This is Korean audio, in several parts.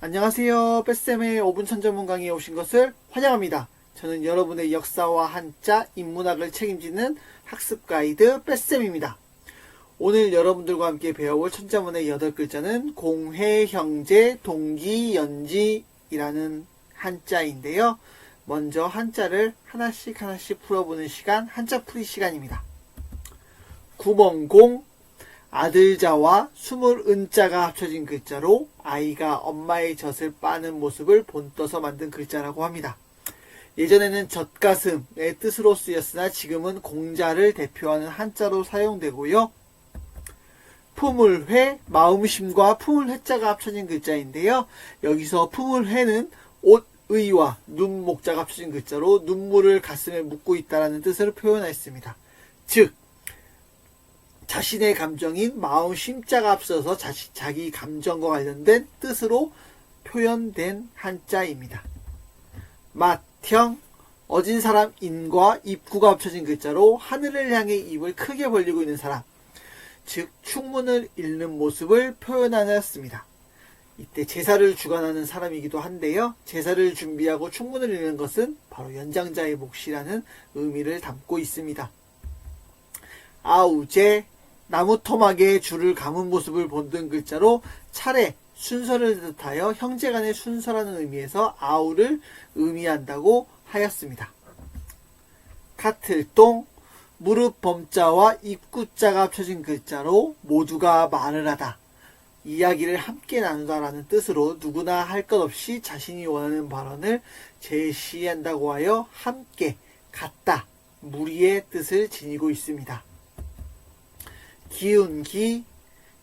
안녕하세요. 뺏쌤의 5분 천전문 강의에 오신 것을 환영합니다. 저는 여러분의 역사와 한자, 인문학을 책임지는 학습 가이드 뺏쌤입니다. 오늘 여러분들과 함께 배워볼 천자문의 8글자는 공회, 형제, 동기, 연지이라는 한자인데요. 먼저 한자를 하나씩 풀어보는 시간, 한자풀이 시간입니다. 구멍공, 아들자와 숨을 은자가 합쳐진 글자로 아이가 엄마의 젖을 빠는 모습을 본떠서 만든 글자라고 합니다. 예전에는 젖가슴의 뜻으로 쓰였으나 지금은 공자를 대표하는 한자로 사용되고요. 품을회, 마음심과 품을회자가 합쳐진 글자인데요. 여기서 품을회는 옷의와 눈목자가 합쳐진 글자로 눈물을 가슴에 묻고 있다는 뜻을 표현했습니다. 즉 자신의 감정인 마음 심자가 앞서서 자기 감정과 관련된 뜻으로 표현된 한자입니다. 맏형, 어진 사람 인과 입구가 합쳐진 글자로 하늘을 향해 입을 크게 벌리고 있는 사람, 즉 충문을 읽는 모습을 표현하였습니다. 이때 제사를 주관하는 사람이기도 한데요. 제사를 준비하고 충문을 읽는 것은 바로 연장자의 몫이라는 의미를 담고 있습니다. 아우제, 나무 토막에 줄을 감은 모습을 본뜬 글자로 차례, 순서를 뜻하여 형제간의 순서라는 의미에서 아우를 의미한다고 하였습니다. 카틀동, 무릎 범자와 입구자가 합쳐진 글자로 모두가 말을 하다, 이야기를 함께 나누다라는 뜻으로 누구나 할 것 없이 자신이 원하는 발언을 제시한다고 하여 함께, 같다, 무리의 뜻을 지니고 있습니다. 기운기,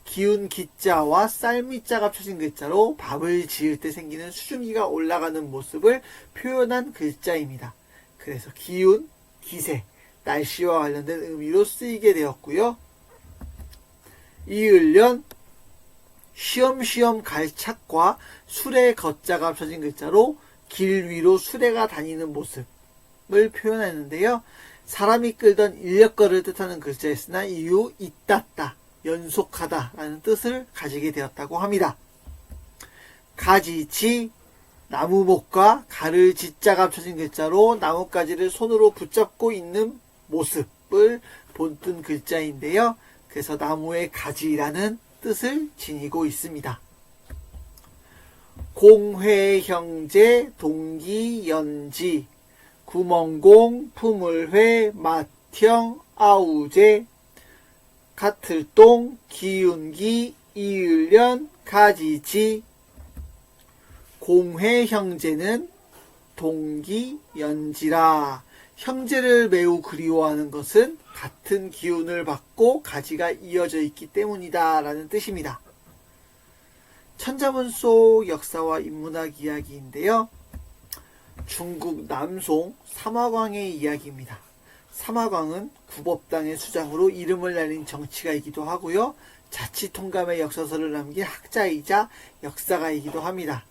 기운 기자와 쌀미자가 합쳐진 글자로 밥을 지을 때 생기는 수증기가 올라가는 모습을 표현한 글자입니다. 그래서 기운, 기세, 날씨와 관련된 의미로 쓰이게 되었고요. 이을련, 쉬엄쉬엄 갈착과 수레 거자가 합쳐진 글자로 길 위로 수레가 다니는 모습을 표현하는데요. 사람이 끌던 인력거를 뜻하는 글자였으나 이후 잇닿다, 연속하다 라는 뜻을 가지게 되었다고 합니다. 가지지, 나무목과 가를 지자가 합쳐진 글자로 나뭇가지를 손으로 붙잡고 있는 모습을 본뜬 글자인데요. 그래서 나무의 가지라는 뜻을 지니고 있습니다. 공회, 형제, 동기, 연지, 구멍공, 품을회, 맏형, 아우제, 가틀동, 기운기, 이을련, 가지지. 공회 형제는 동기, 연지라. 형제를 매우 그리워하는 것은 같은 기운을 받고 가지가 이어져 있기 때문이다 라는 뜻입니다. 천자문 속 역사와 인문학 이야기인데요. 중국 남송 삼화광의 이야기입니다. 삼화광은 구법당의 수장으로 이름을 날린 정치가이기도 하고요. 자치통감의 역사서를 남긴 학자이자 역사가이기도 합니다.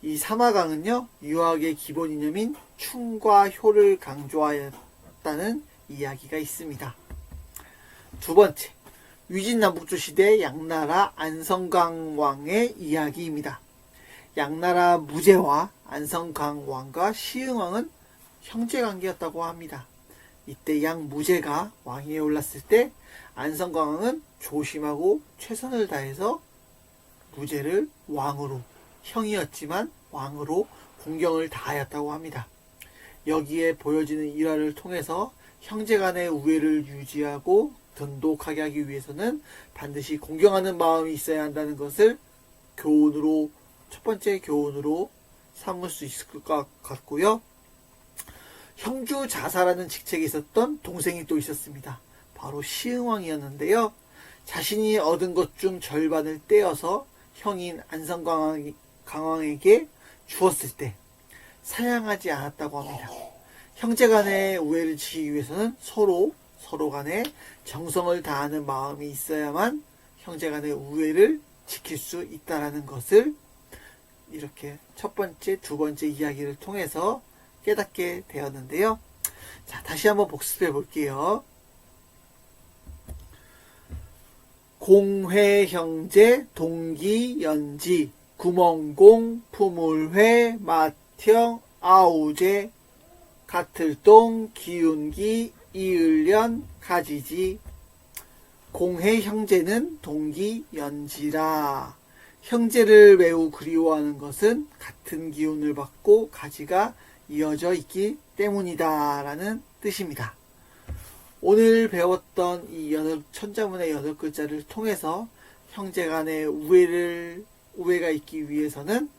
이 삼화광은요, 유학의 기본 이념인 충과 효를 강조하였다는 이야기가 있습니다. 두 번째, 위진남북조 시대 양나라 안성광왕의 이야기입니다. 양나라 무제와 안성광왕과 시흥왕은 형제관계였다고 합니다. 이때 양무제가 왕위에 올랐을 때 안성광왕은 조심하고 최선을 다해서 무제를 왕으로, 형이었지만 왕으로 공경을 다하였다고 합니다. 여기에 보여지는 일화를 통해서 형제간의 우애를 유지하고 돈독하게 하기 위해서는 반드시 공경하는 마음이 있어야 한다는 것을 첫 번째 교훈으로 삼을 수 있을 것 같고요. 형주자사라는 직책에 있었던 동생이 또 있었습니다. 바로 시흥왕이었는데요. 자신이 얻은 것 중 절반을 떼어서 형인 안성광왕에게 주었을 때 사양하지 않았다고 합니다. 형제 간의 우애를 지키기 위해서는 서로 간에 정성을 다하는 마음이 있어야만 형제 간의 우애를 지킬 수 있다는 것을 이렇게 첫 번째, 두 번째 이야기를 통해서 깨닫게 되었는데요. 자, 다시 한번 복습해 볼게요. 공회, 형제, 동기, 연지, 구멍공, 푸물회, 맏형, 아우제, 가틀동, 기운기, 이을련, 가지지. 공해 형제는 동기, 연지라. 형제를 매우 그리워하는 것은 같은 기운을 받고 가지가 이어져 있기 때문이다 라는 뜻입니다. 오늘 배웠던 이 천자문의 8글자를 통해서 형제 간의 우애가 있기 위해서는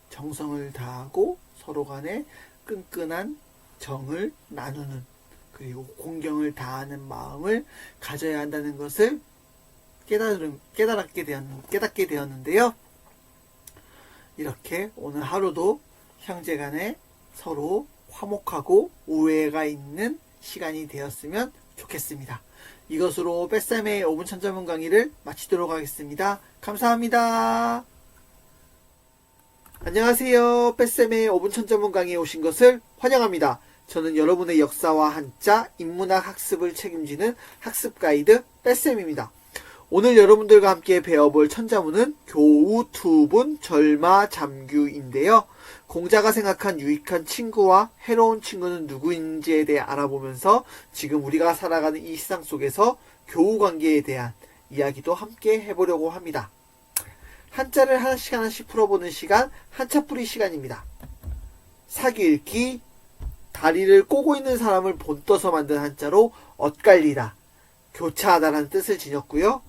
정성을 다하고 서로 간에 끈끈한 정을 나누는, 그리고 공경을 다하는 마음을 가져야 한다는 것을 깨닫게 되었는데요. 이렇게 오늘 하루도 형제 간에 서로 화목하고 우애가 있는 시간이 되었으면 좋겠습니다. 이것으로 뱃쌤의 5분 천자문 강의를 마치도록 하겠습니다. 감사합니다. 안녕하세요. 뱃쌤의 5분 천자문 강의에 오신 것을 환영합니다. 저는 여러분의 역사와 한자, 인문학 학습을 책임지는 학습 가이드 뱃쌤입니다. 오늘 여러분들과 함께 배워볼 천자문은 교우투분 절마잠규인데요. 공자가 생각한 유익한 친구와 해로운 친구는 누구인지에 대해 알아보면서 지금 우리가 살아가는 이 세상 속에서 교우관계에 대한 이야기도 함께 해보려고 합니다. 한자를 하나씩 풀어보는 시간, 한자뿌리 시간입니다. 사귀읽기, 다리를 꼬고 있는 사람을 본떠서 만든 한자로 엇갈리다, 교차하다라는 뜻을 지녔고요.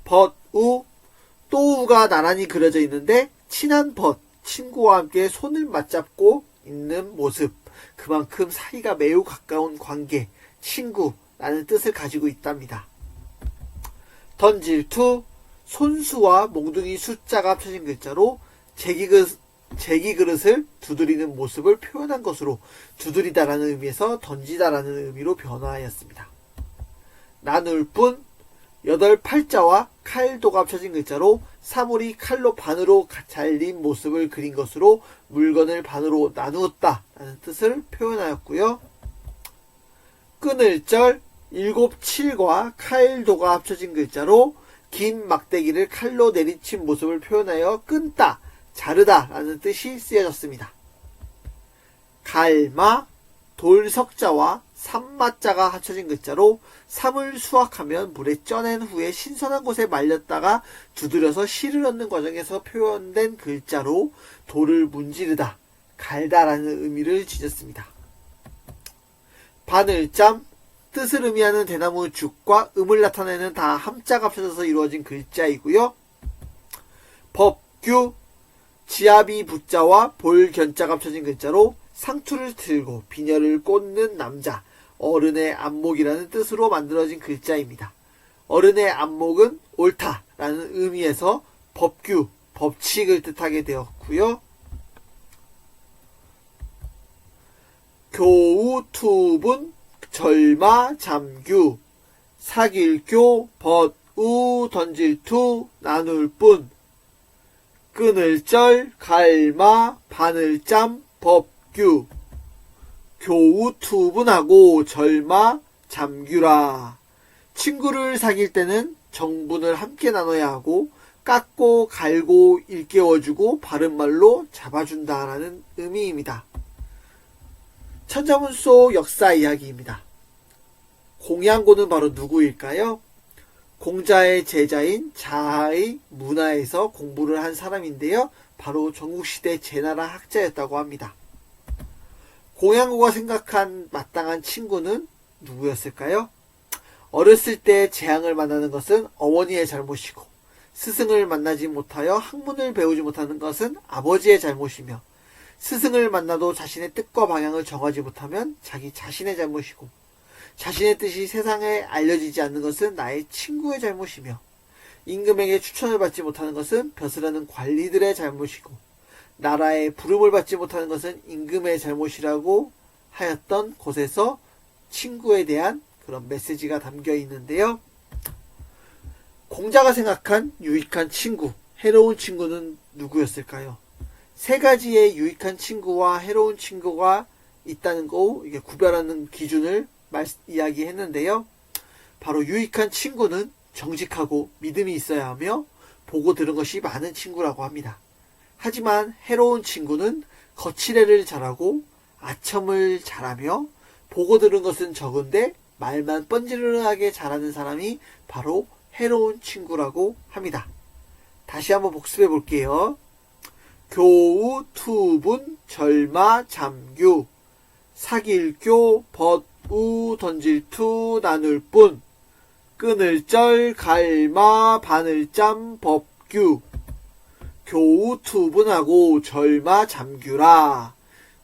벗우, 또우가 나란히 그려져 있는데 친한 벗, 친구와 함께 손을 맞잡고 있는 모습, 그만큼 사이가 매우 가까운 관계, 친구라는 뜻을 가지고 있답니다. 던질투, 손수와 몽둥이 숫자가 합쳐진 글자로 제기 그릇을 두드리는 모습을 표현한 것으로 두드리다라는 의미에서 던지다라는 의미로 변화하였습니다. 나눌 뿐, 8팔자와 칼도가 합쳐진 글자로 사물이 칼로 반으로 잘린 모습을 그린 것으로 물건을 반으로 나누었다 라는 뜻을 표현하였고요. 끊을절, 7칠과 칼도가 합쳐진 글자로 긴 막대기를 칼로 내리친 모습을 표현하여 끊다, 자르다 라는 뜻이 쓰여졌습니다. 갈마, 돌석자와 삼마자가 합쳐진 글자로 삼을 수확하면 물에 쪄낸 후에 신선한 곳에 말렸다가 두드려서 씨를 얻는 과정에서 표현된 글자로 돌을 문지르다, 갈다라는 의미를 지녔습니다. 바늘잠, 뜻을 의미하는 대나무 죽과 음을 나타내는 다 함자가 합쳐져서 이루어진 글자이고요. 법규, 지아비 부자와 볼견자가 합쳐진 글자로 상투를 들고 비녀를 꽂는 남자, 어른의 안목이라는 뜻으로 만들어진 글자입니다. 어른의 안목은 옳다라는 의미에서 법규, 법칙을 뜻하게 되었고요. 교우투분 절마잠규, 사길교, 벗우, 던질투, 나눌뿐, 끊을절, 갈마, 바늘잠, 법규, 교우투분하고 절마, 잠규라. 친구를 사귈 때는 정분을 함께 나눠야 하고 깎고 갈고 일깨워주고 바른말로 잡아준다라는 의미입니다. 천자문 속 역사 이야기입니다. 공양고는 바로 누구일까요? 공자의 제자인 자하의 문화에서 공부를 한 사람인데요. 바로 전국시대 제나라 학자였다고 합니다. 공양고가 생각한 마땅한 친구는 누구였을까요? 어렸을 때 재앙을 만나는 것은 어머니의 잘못이고 스승을 만나지 못하여 학문을 배우지 못하는 것은 아버지의 잘못이며 스승을 만나도 자신의 뜻과 방향을 정하지 못하면 자기 자신의 잘못이고 자신의 뜻이 세상에 알려지지 않는 것은 나의 친구의 잘못이며 임금에게 추천을 받지 못하는 것은 벼슬하는 관리들의 잘못이고 나라의 부름을 받지 못하는 것은 임금의 잘못이라고 하였던 곳에서 친구에 대한 그런 메시지가 담겨 있는데요. 공자가 생각한 유익한 친구, 해로운 친구는 누구였을까요? 세 가지의 유익한 친구와 해로운 친구가 있다는 거, 이게 구별하는 기준을 이야기했는데요. 바로 유익한 친구는 정직하고 믿음이 있어야 하며 보고 들은 것이 많은 친구라고 합니다. 하지만 해로운 친구는 거칠애를 잘하고 아첨을 잘하며 보고 들은 것은 적은데 말만 뻔지르르하게 잘하는 사람이 바로 해로운 친구라고 합니다. 다시 한번 복습해 볼게요. 교우 투분 절마 잠규 사길교 벗우 던질투 나눌뿐 끊을절 갈마 바늘짬 법규 교우 투분하고 절마 잠규라.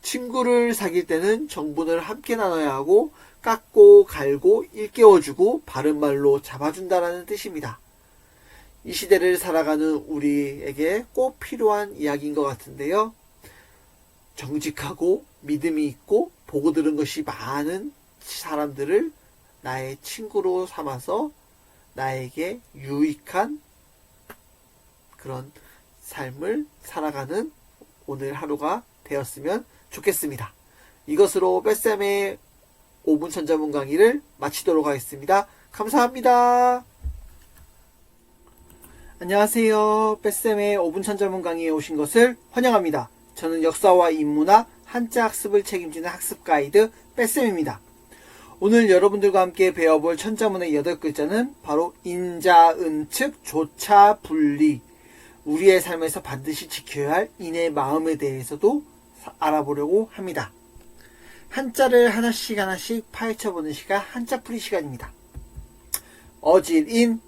친구를 사귈 때는 정분을 함께 나눠야 하고 깎고 갈고 일깨워주고 바른말로 잡아준다라는 뜻입니다. 이 시대를 살아가는 우리에게 꼭 필요한 이야기인 것 같은데요. 정직하고 믿음이 있고 보고 들은 것이 많은 사람들을 나의 친구로 삼아서 나에게 유익한 그런 삶을 살아가는 오늘 하루가 되었으면 좋겠습니다. 이것으로 뺏쌤의 5분 천자문 강의를 마치도록 하겠습니다. 감사합니다. 안녕하세요. 뺏쌤의 5분 천자문 강의에 오신 것을 환영합니다. 저는 역사와 인문학, 한자 학습을 책임지는 학습 가이드 뺏쌤입니다. 오늘 여러분들과 함께 배워볼 천자문의 8글자는 바로 인자, 은측, 조차, 분리. 우리의 삶에서 반드시 지켜야 할 인의 마음에 대해서도 알아보려고 합니다. 한자를 하나씩 파헤쳐보는 시간, 한자풀이 시간입니다. 어질인,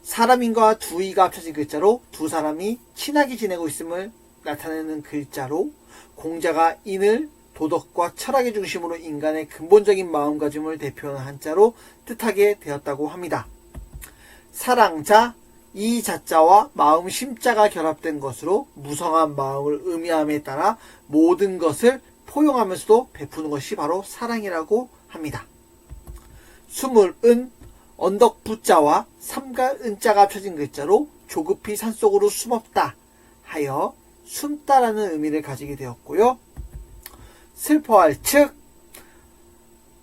사람인과 두 이가 합쳐진 글자로 두 사람이 친하게 지내고 있음을 나타내는 글자로 공자가 인을 도덕과 철학의 중심으로 인간의 근본적인 마음가짐을 대표하는 한자로 뜻하게 되었다고 합니다. 사랑자, 이 자자와 마음 심자가 결합된 것으로 무성한 마음을 의미함에 따라 모든 것을 포용하면서도 베푸는 것이 바로 사랑이라고 합니다. 수물은 언덕 부자와 삼가 은자가 합쳐진 글자로 조급히 산속으로 숨었다 하여 숨다라는 의미를 가지게 되었고요. 슬퍼할 측,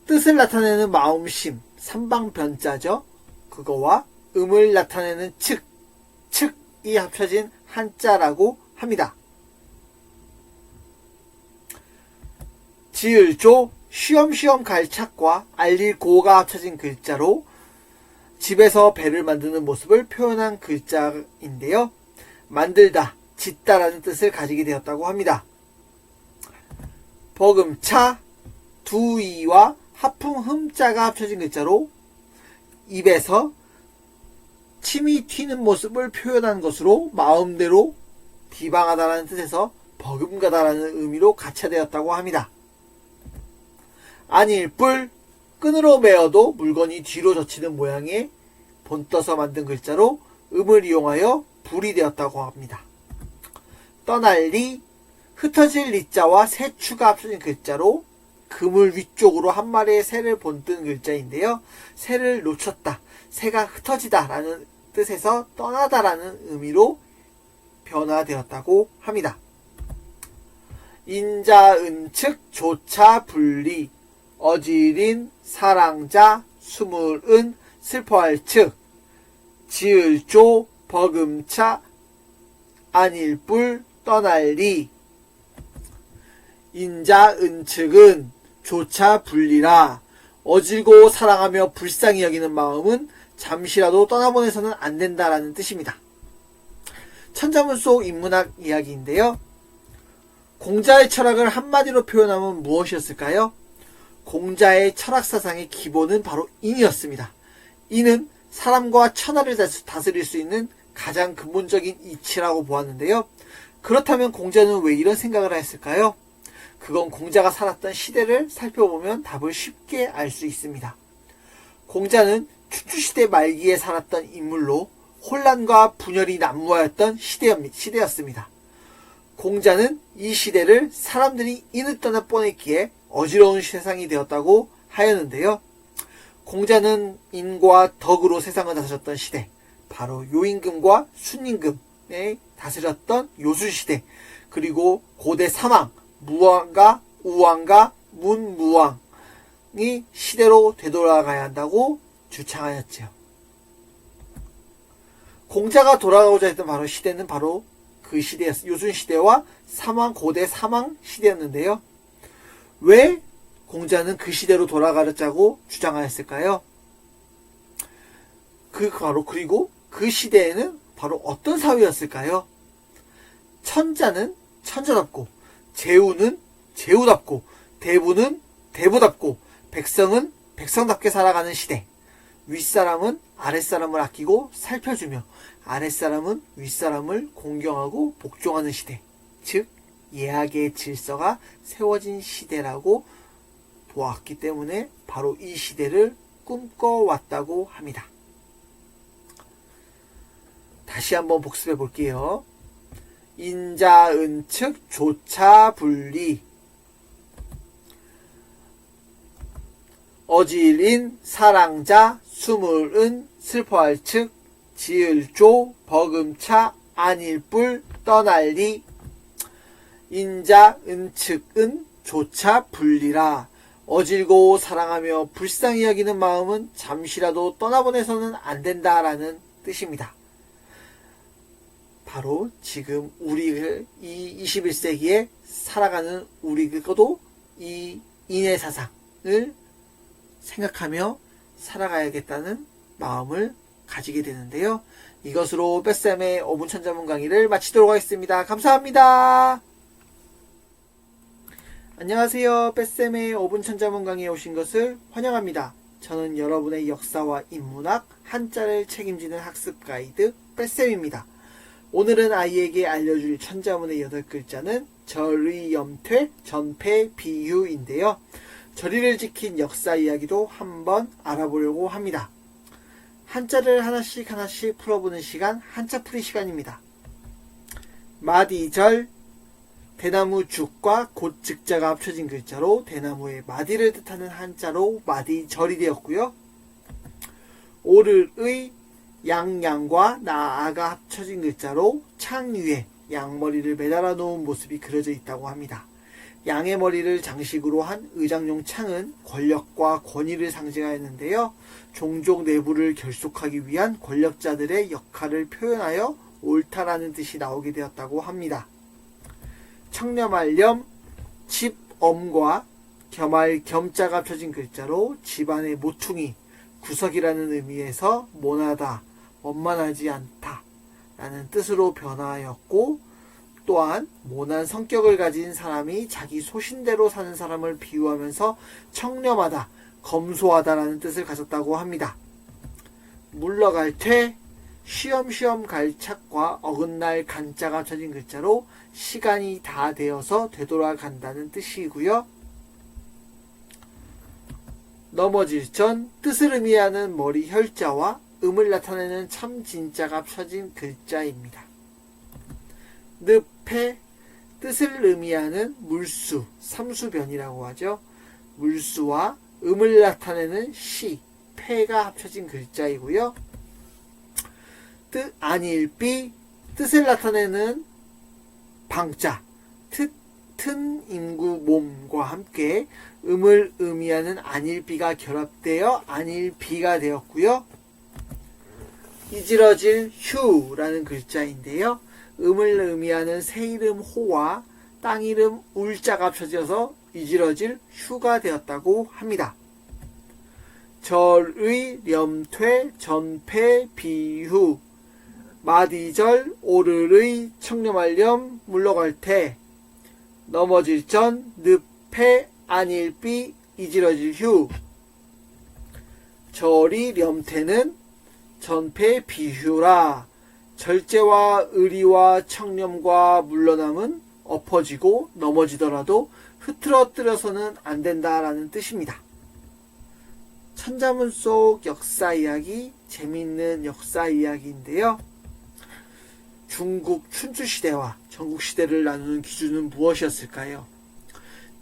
뜻을 나타내는 마음심, 삼방변자죠. 그거와 음을 나타내는 측이 합쳐진 한자라고 합니다. 지을조, 쉬엄쉬엄 갈 착과 알릴 고가 합쳐진 글자로 집에서 배를 만드는 모습을 표현한 글자인데요. 만들다, 짓다라는 뜻을 가지게 되었다고 합니다. 버금차, 두이와 하풍 흠자가 합쳐진 글자로 입에서 침이 튀는 모습을 표현한 것으로 마음대로 비방하다라는 뜻에서 버금가다라는 의미로 가차되었다고 합니다. 안일뿔, 끈으로 메어도 물건이 뒤로 젖히는 모양의 본떠서 만든 글자로 음을 이용하여 불이 되었다고 합니다. 떠날리, 흩어질 리자와 새추가 합쳐진 글자로 그물 위쪽으로 한 마리의 새를 본뜬 글자인데요. 새를 놓쳤다, 새가 흩어지다 라는 뜻에서 떠나다 라는 의미로 변화되었다고 합니다. 인자, 은측, 조차, 분리, 어질인, 사랑자, 수물은, 슬퍼할 측, 지을조, 버금차, 안일뿔, 떠날리. 인자, 은측은 조차 분리라. 어질고 사랑하며 불쌍히 여기는 마음은 잠시라도 떠나보내서는 안 된다라는 뜻입니다. 천자문 속 인문학 이야기인데요. 공자의 철학을 한마디로 표현하면 무엇이었을까요? 공자의 철학 사상의 기본은 바로 인이었습니다. 인은 사람과 천하를 다스릴 수 있는 가장 근본적인 이치라고 보았는데요. 그렇다면 공자는 왜 이런 생각을 했을까요? 그건 공자가 살았던 시대를 살펴보면 답을 쉽게 알 수 있습니다. 공자는 춘추시대 말기에 살았던 인물로 혼란과 분열이 난무하였던 시대였습니다. 공자는 이 시대를 사람들이 인을 떠나 뻔했기에 어지러운 세상이 되었다고 하였는데요. 공자는 인과 덕으로 세상을 다스렸던 시대, 바로 요임금과 순임금에 다스렸던 요술시대, 그리고 고대 사망, 무왕과 우왕과 문무왕이 시대로 되돌아가야 한다고 주창하였지요. 공자가 돌아가고자 했던 바로 시대는 바로 그 시대였어요. 요순시대와 고대 사망 시대였는데요. 왜 공자는 그 시대로 돌아가자고 주장하였을까요? 그리고 그 시대에는 바로 어떤 사회였을까요? 천자는 천자답고, 제후는 제후답고, 대부는 대부답고, 백성은 백성답게 살아가는 시대. 윗사람은 아랫사람을 아끼고 살펴주며, 아랫사람은 윗사람을 공경하고 복종하는 시대. 즉, 예학의 질서가 세워진 시대라고 보았기 때문에 바로 이 시대를 꿈꿔왔다고 합니다. 다시 한번 복습해 볼게요. 인자, 은측, 조차, 분리. 어질인, 사랑자, 수물은, 슬퍼할 측, 지을조, 버금차, 안일불, 떠날리. 인자, 은측은, 조차, 분리라. 어질고 사랑하며 불쌍히 여기는 마음은 잠시라도 떠나보내서는 안 된다라는 뜻입니다. 바로 지금 우리 이 21세기에 살아가는 우리도 이 인의 사상을 생각하며 살아가야겠다는 마음을 가지게 되는데요. 이것으로 뱃쌤의 5분 천자문 강의를 마치도록 하겠습니다. 감사합니다. 안녕하세요. 뱃쌤의 5분 천자문 강의에 오신 것을 환영합니다. 저는 여러분의 역사와 인문학, 한자를 책임지는 학습 가이드 뱃쌤입니다. 오늘은 아이에게 알려줄 천자문의 8글자는 절의, 염퇴, 전폐, 비유인데요. 절의를 지킨 역사 이야기도 한번 알아보려고 합니다. 한자를 하나씩 풀어보는 시간, 한자풀이 시간입니다. 마디절, 대나무 죽과 곧 즉자가 합쳐진 글자로 대나무의 마디를 뜻하는 한자로 마디절이 되었고요. 오를의, 양양과 나아가 합쳐진 글자로 창 위에 양머리를 매달아 놓은 모습이 그려져 있다고 합니다. 양의 머리를 장식으로 한 의장용 창은 권력과 권위를 상징하였는데요. 종족 내부를 결속하기 위한 권력자들의 역할을 표현하여 옳다라는 뜻이 나오게 되었다고 합니다. 청렴할렴, 집엄과 겸할 겸자가 합쳐진 글자로 집안의 모퉁이, 구석이라는 의미에서 모나다, 원만하지 않다 라는 뜻으로 변화하였고, 또한 모난 성격을 가진 사람이 자기 소신대로 사는 사람을 비유하면서 청렴하다, 검소하다라는 뜻을 가졌다고 합니다. 물러갈 퇴, 쉬엄쉬엄 갈 착과 어긋날 간자가 합쳐진 글자로 시간이 다 되어서 되돌아간다는 뜻이고요. 넘어질 전, 뜻을 의미하는 머리 혈자와 음을 나타내는 참 진자가 합쳐진 글자입니다. 늪해, 뜻을 의미하는 물수, 삼수변이라고 하죠. 물수와 음을 나타내는 시, 패가 합쳐진 글자이고요. 안일비, 뜻을 나타내는 방자, 튼 인구 몸과 함께 음을 의미하는 안일비가 결합되어 안일비가 되었고요. 이지러질 휴라는 글자인데요. 음을 의미하는 새 이름 호와 땅 이름 울자가 합쳐져서 이지러질 휴가 되었다고 합니다. 절의, 염퇴, 전폐, 비유, 마디절, 오를의, 청렴할렴, 물러갈 태, 넘어질 전, 늪해, 안일비, 이지러질 휴. 절이, 염퇴는 전폐, 비유라. 절제와 의리와 청렴과 물러남은 엎어지고 넘어지더라도 흐트러뜨려서는 안 된다라는 뜻입니다. 천자문 속 역사 이야기, 재미있는 역사 이야기인데요. 중국 춘추시대와 전국시대를 나누는 기준은 무엇이었을까요?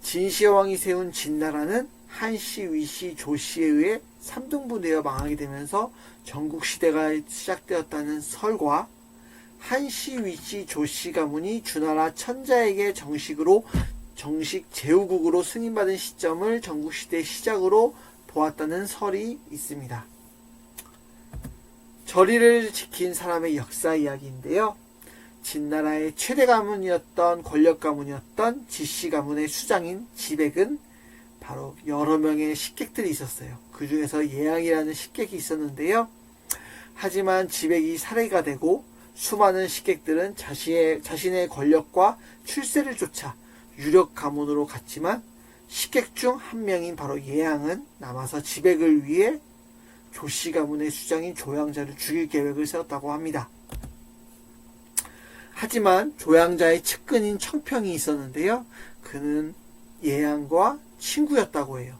진시황이 세운 진나라는 한시, 위시, 조시에 의해 3등분되어 망하게 되면서 전국시대가 시작되었다는 설과 한시, 위시, 조시 가문이 주나라 천자에게 정식 제후국으로 승인받은 시점을 전국시대 시작으로 보았다는 설이 있습니다. 절의를 지킨 사람의 역사 이야기인데요. 진나라의 최대 가문이었던 권력 가문이었던 지씨 가문의 수장인 지백은 바로 여러 명의 식객들이 있었어요. 그 중에서 예양이라는 식객이 있었는데요. 하지만 지백이 살해가 되고 수많은 식객들은 자신의 권력과 출세를 쫓아 유력 가문으로 갔지만 식객 중 한 명인 바로 예양은 남아서 지백을 위해 조씨 가문의 수장인 조양자를 죽일 계획을 세웠다고 합니다. 하지만 조양자의 측근인 청평이 있었는데요. 그는 예양과 친구였다고 해요.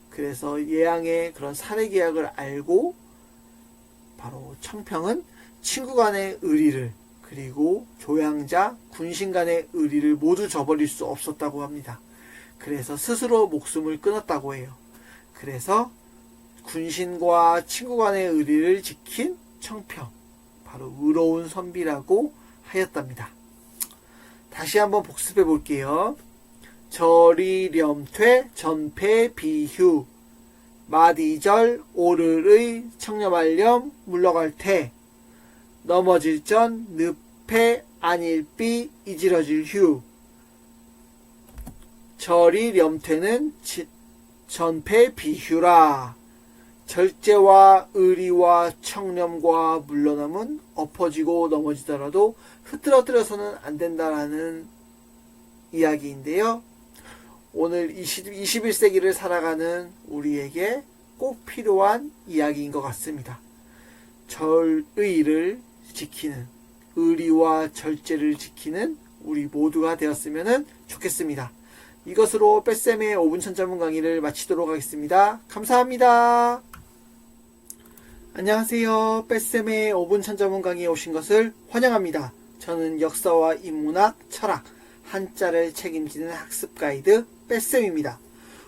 그래서 예양의 그런 살해 계획을 알고 바로 청평은 친구 간의 의리를 그리고 조양자, 군신 간의 의리를 모두 저버릴 수 없었다고 합니다. 그래서 스스로 목숨을 끊었다고 해요. 그래서 군신과 친구 간의 의리를 지킨 청평, 바로 의로운 선비라고 하였답니다. 다시 한번 복습해 볼게요. 절이렴퇴 전패 비휴 마디절 오르의 청렴하렴 물러갈 테 넘어질 전 늪에 안일비 이지러질 휴. 절이렴퇴는 전패 비휴라. 절제와 의리와 청렴과 물러남은 엎어지고 넘어지더라도 흐트러뜨려서는 안 된다라는 이야기인데요. 오늘 21세기를 살아가는 우리에게 꼭 필요한 이야기인 것 같습니다. 절의를 지키는, 의리와 절제를 지키는 우리 모두가 되었으면 좋겠습니다. 이것으로 뺄셈의 5분 천자문 강의를 마치도록 하겠습니다. 감사합니다. 안녕하세요. 뺄셈의 5분 천자문 강의에 오신 것을 환영합니다. 저는 역사와 인문학, 철학, 한자를 책임지는 학습 가이드 뺄셈입니다.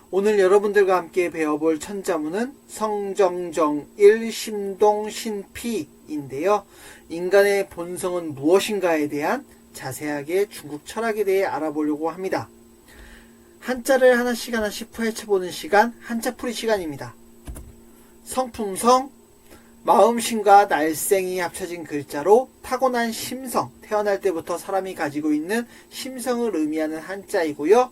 오늘 여러분들과 함께 배워볼 천자문은 성정정일 심동신피인데요. 인간의 본성은 무엇인가에 대한 자세하게 중국 철학에 대해 알아보려고 합니다. 한자를 하나씩 파헤쳐보는 시간, 한자풀이 시간입니다. 성품성, 마음심과 날생이 합쳐진 글자로 타고난 심성, 태어날 때부터 사람이 가지고 있는 심성을 의미하는 한자이고요.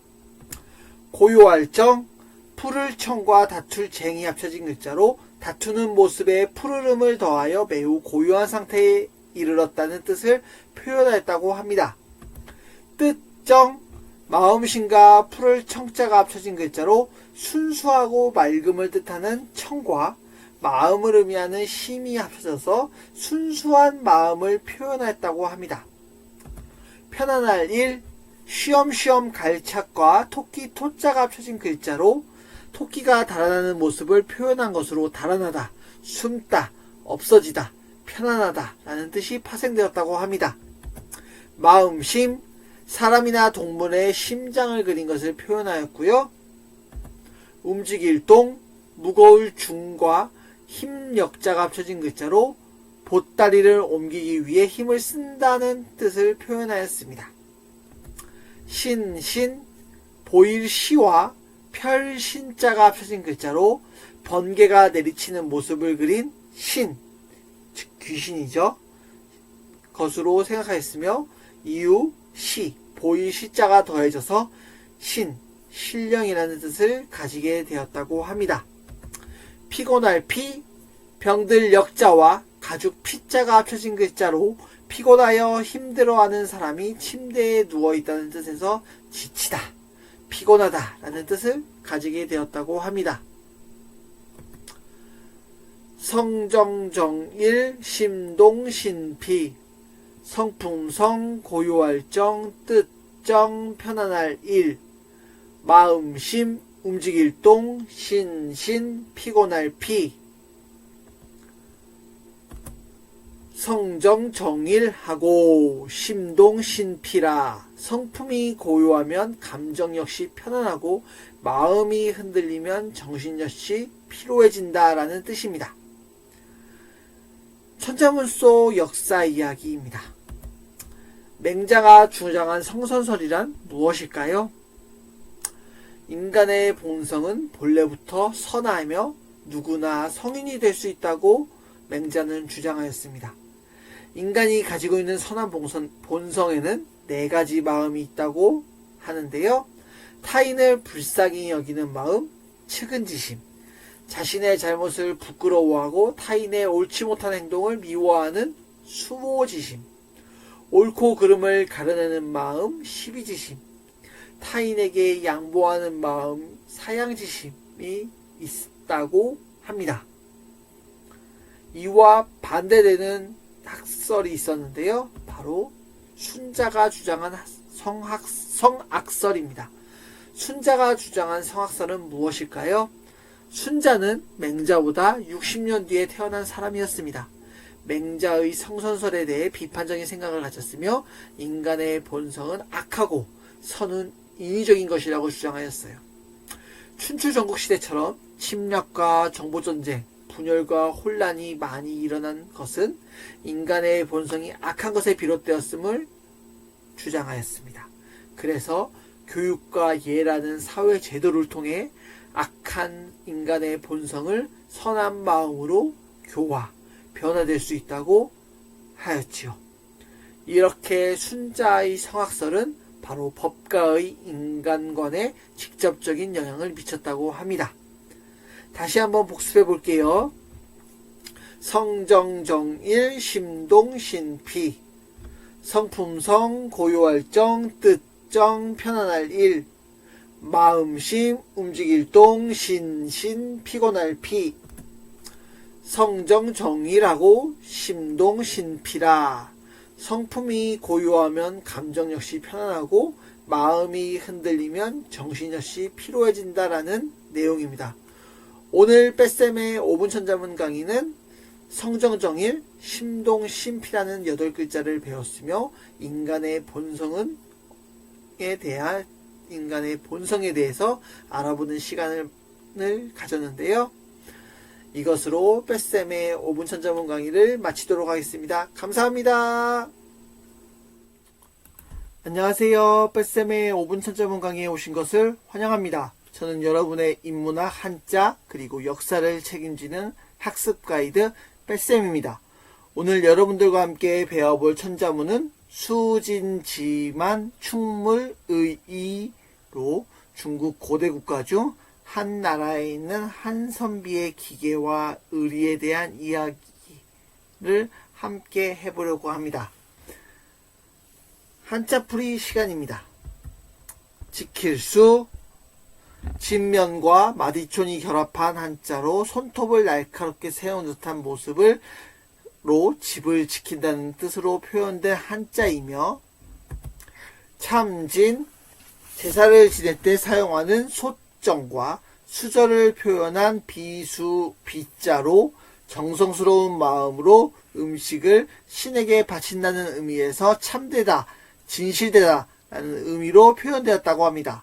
고요할정, 푸를 청과 다툴 쟁이 합쳐진 글자로 다투는 모습에 푸르름을 더하여 매우 고요한 상태에 이르렀다는 뜻을 표현했다고 합니다. 뜻정, 마음심과 푸를 청자가 합쳐진 글자로 순수하고 맑음을 뜻하는 청과 마음을 의미하는 심이 합쳐져서 순수한 마음을 표현했다고 합니다. 편안할 일, 쉬엄쉬엄 갈착과 토끼 토자가 합쳐진 글자로 토끼가 달아나는 모습을 표현한 것으로 달아나다, 숨다, 없어지다, 편안하다 라는 뜻이 파생되었다고 합니다. 마음심, 사람이나 동물의 심장을 그린 것을 표현하였고요. 움직일 동, 무거울 중과 힘력자가 합쳐진 글자로 보따리를 옮기기 위해 힘을 쓴다는 뜻을 표현하였습니다. 신신, 보일 시와 펼신자가 합쳐진 글자로 번개가 내리치는 모습을 그린 신, 즉 귀신이죠. 것으로 생각하였으며 이유, 시, 보일 시자가 더해져서 신, 신령이라는 뜻을 가지게 되었다고 합니다. 피곤할 피, 병들 역자와 가죽 피자가 합쳐진 글자로 피곤하여 힘들어하는 사람이 침대에 누워있다는 뜻에서 지치다, 피곤하다 라는 뜻을 가지게 되었다고 합니다. 성정정일 심동신피, 성품성 고요할정 뜻정 편안할 일, 마음심 움직일 동 신신 피곤할 피, 성정정일하고 심동신피라. 성품이 고요하면 감정 역시 편안하고 마음이 흔들리면 정신 역시 피로해진다 라는 뜻입니다. 천자문 속 역사 이야기입니다. 맹자가 주장한 성선설이란 무엇일까요? 인간의 본성은 본래부터 선하며 누구나 성인이 될 수 있다고 맹자는 주장하였습니다. 인간이 가지고 있는 선한 본성에는 4가지 마음이 있다고 하는데요. 타인을 불쌍히 여기는 마음, 측은지심, 자신의 잘못을 부끄러워하고 타인의 옳지 못한 행동을 미워하는 수모지심, 옳고 그름을 가려내는 마음, 시비지심, 타인에게 양보하는 마음, 사양지심이 있다고 합니다. 이와 반대되는 학설이 있었는데요. 바로 순자가 주장한 성악설입니다. 순자가 주장한 성악설은 무엇일까요? 순자는 맹자보다 60년 뒤에 태어난 사람이었습니다. 맹자의 성선설에 대해 비판적인 생각을 가졌으며 인간의 본성은 악하고 선은 인위적인 것이라고 주장하였어요. 춘추 전국시대처럼 침략과 정보전쟁, 분열과 혼란이 많이 일어난 것은 인간의 본성이 악한 것에 비롯되었음을 주장하였습니다. 그래서 교육과 예라는 사회 제도를 통해 악한 인간의 본성을 선한 마음으로 교화, 변화될 수 있다고 하였지요. 이렇게 순자의 성악설은 바로 법가의 인간관에 직접적인 영향을 미쳤다고 합니다. 다시 한번 복습해 볼게요. 성정정일, 심동신피, 성품성, 고요할정, 뜻정, 편안할 일, 마음심, 움직일동, 신신, 피곤할 피, 성정정일하고 심동신피라. 성품이 고요하면 감정 역시 편안하고 마음이 흔들리면 정신 역시 피로해진다라는 내용입니다. 오늘 뺄셈의 5분 천자문 강의는 성정정일, 심동심피라는 8글자를 배웠으며 인간의 본성에 대해서 알아보는 시간을 가졌는데요. 이것으로 뺄셈의 5분 천자문 강의를 마치도록 하겠습니다. 감사합니다. 안녕하세요. 뺄셈의 5분 천자문 강의에 오신 것을 환영합니다. 저는 여러분의 인문학, 한자, 그리고 역사를 책임지는 학습 가이드 뺄셈입니다. 오늘 여러분들과 함께 배워볼 천자문은 수진지만 충물의이로 중국 고대 국가 중 한 나라에 있는 한 선비의 기계와 의리에 대한 이야기를 함께 해보려고 합니다. 한자풀이 시간입니다. 지킬수, 진면과 마디촌이 결합한 한자로 손톱을 날카롭게 세운 듯한 모습으로 집을 지킨다는 뜻으로 표현된 한자이며, 참진, 제사를 지낼 때 사용하는 소정과 수절을 표현한 비수, 비자로 정성스러운 마음으로 음식을 신에게 바친다는 의미에서 참되다, 진실되다 라는 의미로 표현되었다고 합니다.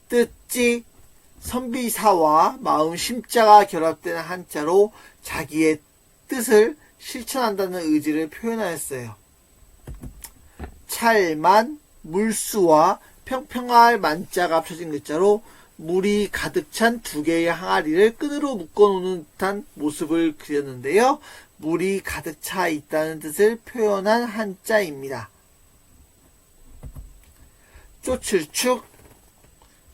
뜻지, 선비사와 마음 심자가 결합된 한자로 자기의 뜻을 실천한다는 의지를 표현하였어요. 찰만, 물수와 평평할 만자가 합쳐진 글자로 물이 가득 찬 2개의 항아리를 끈으로 묶어놓는 듯한 모습을 그렸는데요. 물이 가득 차 있다는 뜻을 표현한 한자입니다. 쫓을축,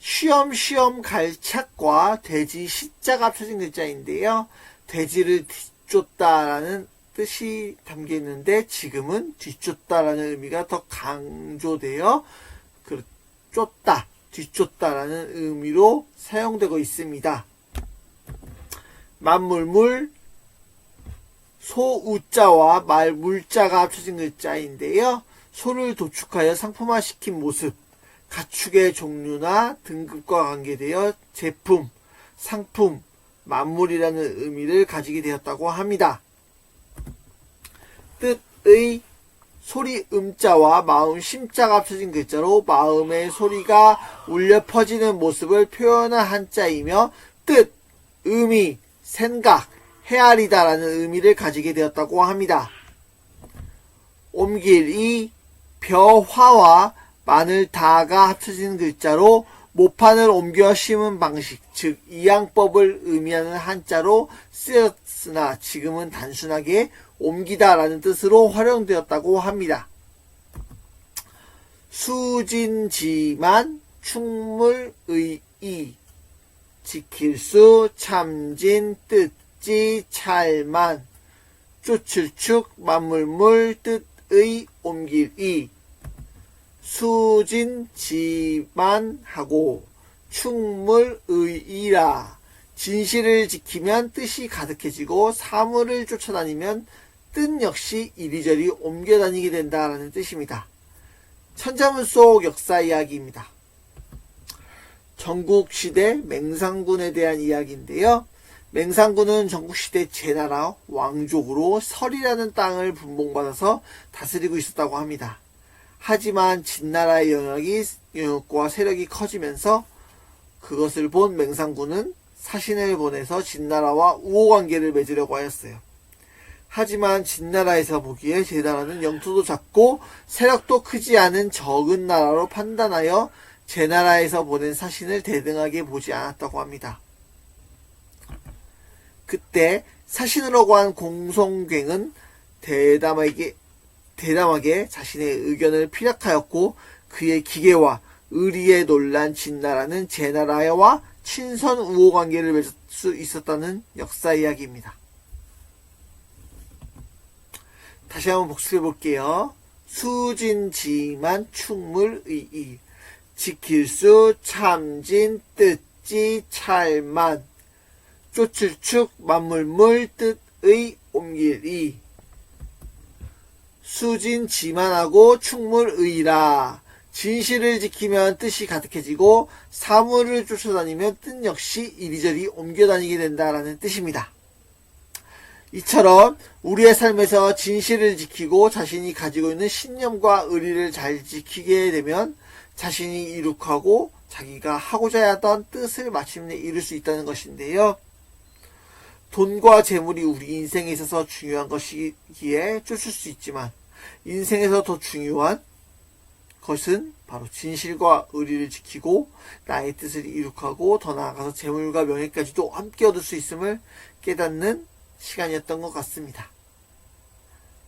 쉬엄쉬엄 갈착과 돼지 시자가 합쳐진 글자인데요. 돼지를 뒤쫓다라는 뜻이 담겨 있는데 지금은 뒤쫓다라는 의미가 더 강조되어 쫓다, 뒤쫓다라는 의미로 사용되고 있습니다. 만물물, 소우자와 말물자가 합쳐진 글자인데요. 소를 도축하여 상품화시킨 모습, 가축의 종류나 등급과 관계되어 제품, 상품, 만물이라는 의미를 가지게 되었다고 합니다. 뜻의 소리 음자와 마음 심자가 합쳐진 글자로 마음의 소리가 울려 퍼지는 모습을 표현한 한자이며 뜻, 의미, 생각, 헤아리다라는 의미를 가지게 되었다고 합니다. 옮길이 벼화와 마늘다가 합쳐진 글자로 모판을 옮겨 심은 방식, 즉 이양법을 의미하는 한자로 쓰였으나 지금은 단순하게 옮기다라는 뜻으로 활용되었다고 합니다. 수진지만 충물의이 지킬 수 참진 뜻지 찰만 쫓을 축 만물물 뜻의 옮길이 수진지만하고 충물의이라 진실을 지키면 뜻이 가득해지고 사물을 쫓아다니면 뜻 역시 이리저리 옮겨다니게 된다라는 뜻입니다. 천자문 속 역사 이야기입니다. 전국시대 맹상군에 대한 이야기인데요. 맹상군은 전국시대 제나라 왕족으로 설이라는 땅을 분봉받아서 다스리고 있었다고 합니다. 하지만 진나라의 영역과 세력이 커지면서 그것을 본 맹상군은 사신을 보내서 진나라와 우호관계를 맺으려고 하였어요. 하지만 진나라에서 보기에 제나라는 영토도 작고 세력도 크지 않은 적은 나라로 판단하여 제나라에서 보낸 사신을 대등하게 보지 않았다고 합니다. 그때 사신으로 간 공성갱은 대담하게 자신의 의견을 피력하였고 그의 기계와 의리에 놀란 진나라는 제나라와 친선 우호 관계를 맺을 수 있었다는 역사 이야기입니다. 다시 한번 복습해 볼게요. 수진지만 충물의이 지킬 수 참진 뜻지 찰만 쫓을 축 만물물 뜻의 옮길이 수진지만하고 충물의라 진실을 지키면 뜻이 가득해지고 사물을 쫓아다니면 뜻 역시 이리저리 옮겨다니게 된다라는 뜻입니다. 이처럼 우리의 삶에서 진실을 지키고 자신이 가지고 있는 신념과 의리를 잘 지키게 되면 자신이 이룩하고 자기가 하고자 하던 뜻을 마침내 이룰 수 있다는 것인데요. 돈과 재물이 우리 인생에 있어서 중요한 것이기에 쫓을 수 있지만 인생에서 더 중요한 것은 바로 진실과 의리를 지키고 나의 뜻을 이룩하고 더 나아가서 재물과 명예까지도 함께 얻을 수 있음을 깨닫는 시간이었던 것 같습니다.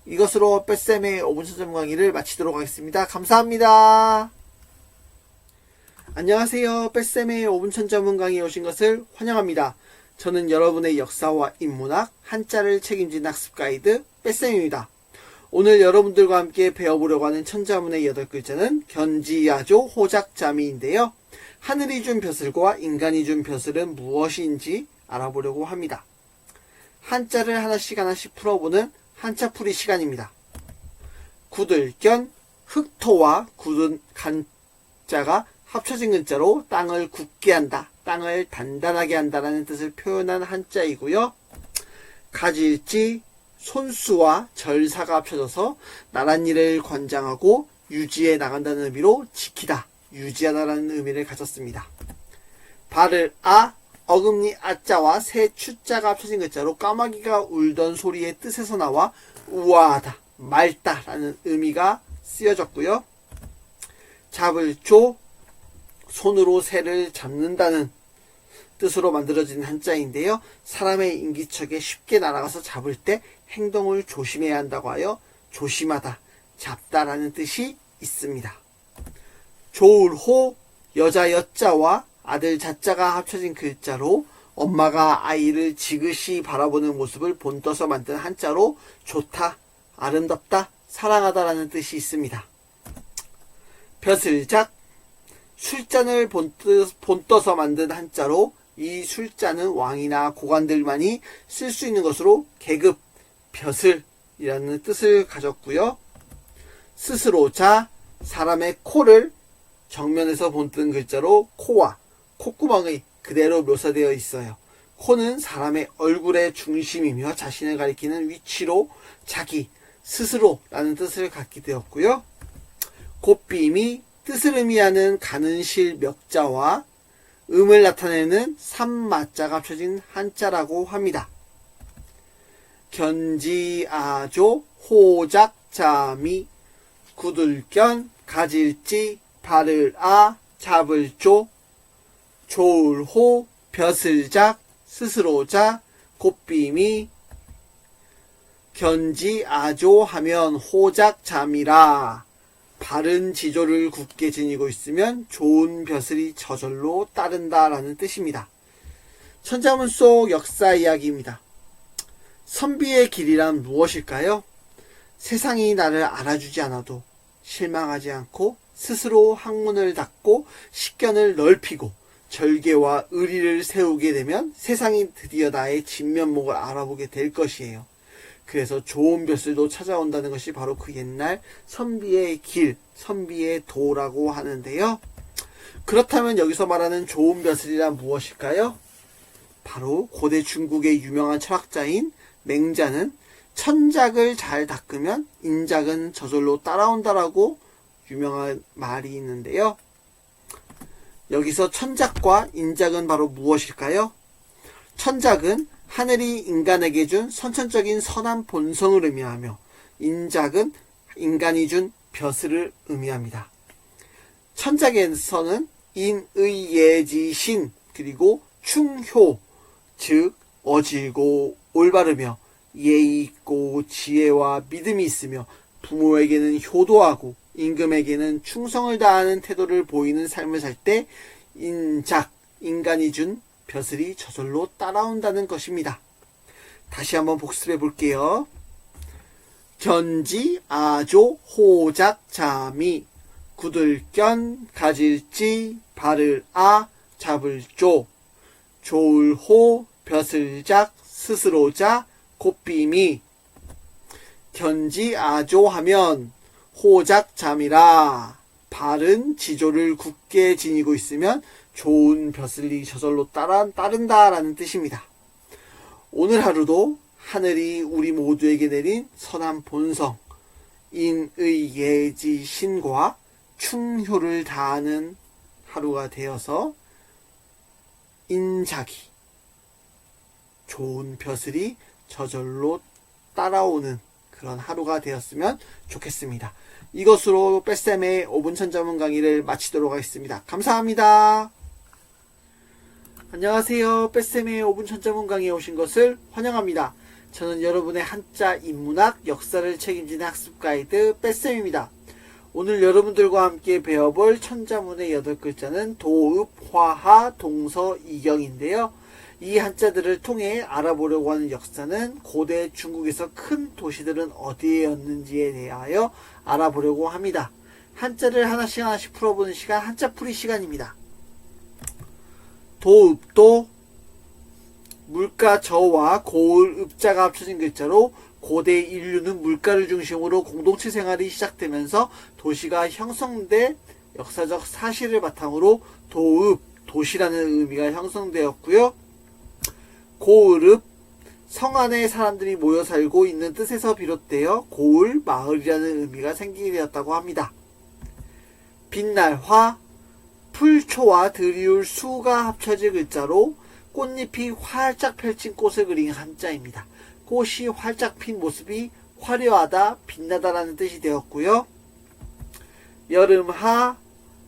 이것으로 뺏쌤의 5분 천점 강의를 마치도록 하겠습니다. 감사합니다. 안녕하세요. 뺏쌤의 5분 천점 강의에 오신 것을 환영합니다. 저는 여러분의 역사와 인문학, 한자를 책임진 학습 가이드 뺏쌤입니다. 오늘 여러분들과 함께 배워보려고 하는 천자문의 8글자는 견지야조 호작자미인데요. 하늘이 준 벼슬과 인간이 준 벼슬은 무엇인지 알아보려고 합니다. 한자를 하나씩 풀어보는 한자풀이 시간입니다. 굳을견, 흑토와 굳은 간자가 합쳐진 글자로 땅을 굳게 한다, 땅을 단단하게 한다라는 뜻을 표현한 한자이고요. 가질지, 손수와 절사가 합쳐져서 나랏일을 관장하고 유지해 나간다는 의미로 지키다, 유지하다라는 의미를 가졌습니다. 발을 어금니 아자와 새 추자가 합쳐진 글자로 까마귀가 울던 소리의 뜻에서 나와 우아하다, 맑다 라는 의미가 쓰여졌고요. 잡을 조, 손으로 새를 잡는다는 뜻으로 만들어진 한자인데요. 사람의 인기척에 쉽게 날아가서 잡을 때 행동을 조심해야 한다고 하여 조심하다, 잡다라는 뜻이 있습니다. 조울호, 여자 여자와 아들 자자가 합쳐진 글자로 엄마가 아이를 지그시 바라보는 모습을 본떠서 만든 한자로 좋다, 아름답다, 사랑하다라는 뜻이 있습니다. 벼슬작, 술잔을 본떠서 만든 한자로 이 술잔은 왕이나 고관들만이 쓸 수 있는 것으로 계급, 벼슬이라는 뜻을 가졌고요. 스스로자, 사람의 코를 정면에서 본뜬 글자로 코와 콧구멍이 그대로 묘사되어 있어요. 코는 사람의 얼굴의 중심이며 자신을 가리키는 위치로 자기, 스스로라는 뜻을 갖게 되었고요. 곱빔이 뜻을 의미하는 가는 실 멱자와 음을 나타내는 삼마자가 합쳐진 한자라고 합니다. 견지아조 호작자미 굳을견 가질지 발을 잡을조 조울호, 벼슬작, 스스로자, 곱빔이 견지아조하면 호작잠이라. 바른 지조를 굳게 지니고 있으면 좋은 벼슬이 저절로 따른다 라는 뜻입니다. 천자문 속 역사 이야기입니다. 선비의 길이란 무엇일까요? 세상이 나를 알아주지 않아도 실망하지 않고 스스로 학문을 닫고 식견을 넓히고 절개와 의리를 세우게 되면 세상이 드디어 나의 진면목을 알아보게 될 것이에요. 그래서 좋은 벼슬도 찾아온다는 것이 바로 그 옛날 선비의 길, 선비의 도라고 하는데요. 그렇다면 여기서 말하는 좋은 벼슬이란 무엇일까요? 바로 고대 중국의 유명한 철학자인 맹자는 천작을 잘 닦으면 인작은 저절로 따라온다라고 유명한 말이 있는데요. 여기서 천작과 인작은 바로 무엇일까요? 천작은 하늘이 인간에게 준 선천적인 선한 본성을 의미하며 인작은 인간이 준 벼슬을 의미합니다. 천작에서는 인의예지신 그리고 충효 즉 어질고 올바르며 예의 있고 지혜와 믿음이 있으며 부모에게는 효도하고 임금에게는 충성을 다하는 태도를 보이는 삶을 살 때 인작, 인간이 준 벼슬이 저절로 따라온다는 것입니다. 다시 한번 복습해 볼게요. 견지, 아조, 호작, 자미, 구들견, 가질지, 발을 아, 잡을 조, 조울호, 벼슬작, 스스로자, 곱빔이 견지, 아조 하면 호작, 잠이라. 바른 지조를 굳게 지니고 있으면 좋은 벼슬이 저절로 따른다라는 뜻입니다. 오늘 하루도 하늘이 우리 모두에게 내린 선한 본성, 인의예지신과 충효를 다하는 하루가 되어서 인작이 좋은 벼슬이 저절로 따라오는 그런 하루가 되었으면 좋겠습니다. 이것으로 뺄쌤의 5분 천자문 강의를 마치도록 하겠습니다. 감사합니다. 안녕하세요. 뺄쌤의 5분 천자문 강의에 오신 것을 환영합니다. 저는 여러분의 한자, 인문학, 역사를 책임지는 학습 가이드 뺄쌤입니다. 오늘 여러분들과 함께 배워볼 천자문의 8글자는 도읍, 화하, 동서, 이경인데요. 이 한자들을 통해 알아보려고 하는 역사는 고대 중국에서 큰 도시들은 어디에였는지에 대하여 알아보려고 합니다. 한자를 하나씩 풀어보는 시간, 한자풀이 시간입니다. 도읍도 물가 저와 고을 읍자가 합쳐진 글자로 고대 인류는 물가를 중심으로 공동체 생활이 시작되면서 도시가 형성된 역사적 사실을 바탕으로 도읍, 도시라는 의미가 형성되었고요. 고을읍, 성 안에 사람들이 모여 살고 있는 뜻에서 비롯되어 고을, 마을이라는 의미가 생기게 되었다고 합니다. 빛날화, 풀초와 드리울 수가 합쳐진 글자로 꽃잎이 활짝 펼친 꽃을 그린 한자입니다. 꽃이 활짝 핀 모습이 화려하다, 빛나다라는 뜻이 되었고요. 여름하,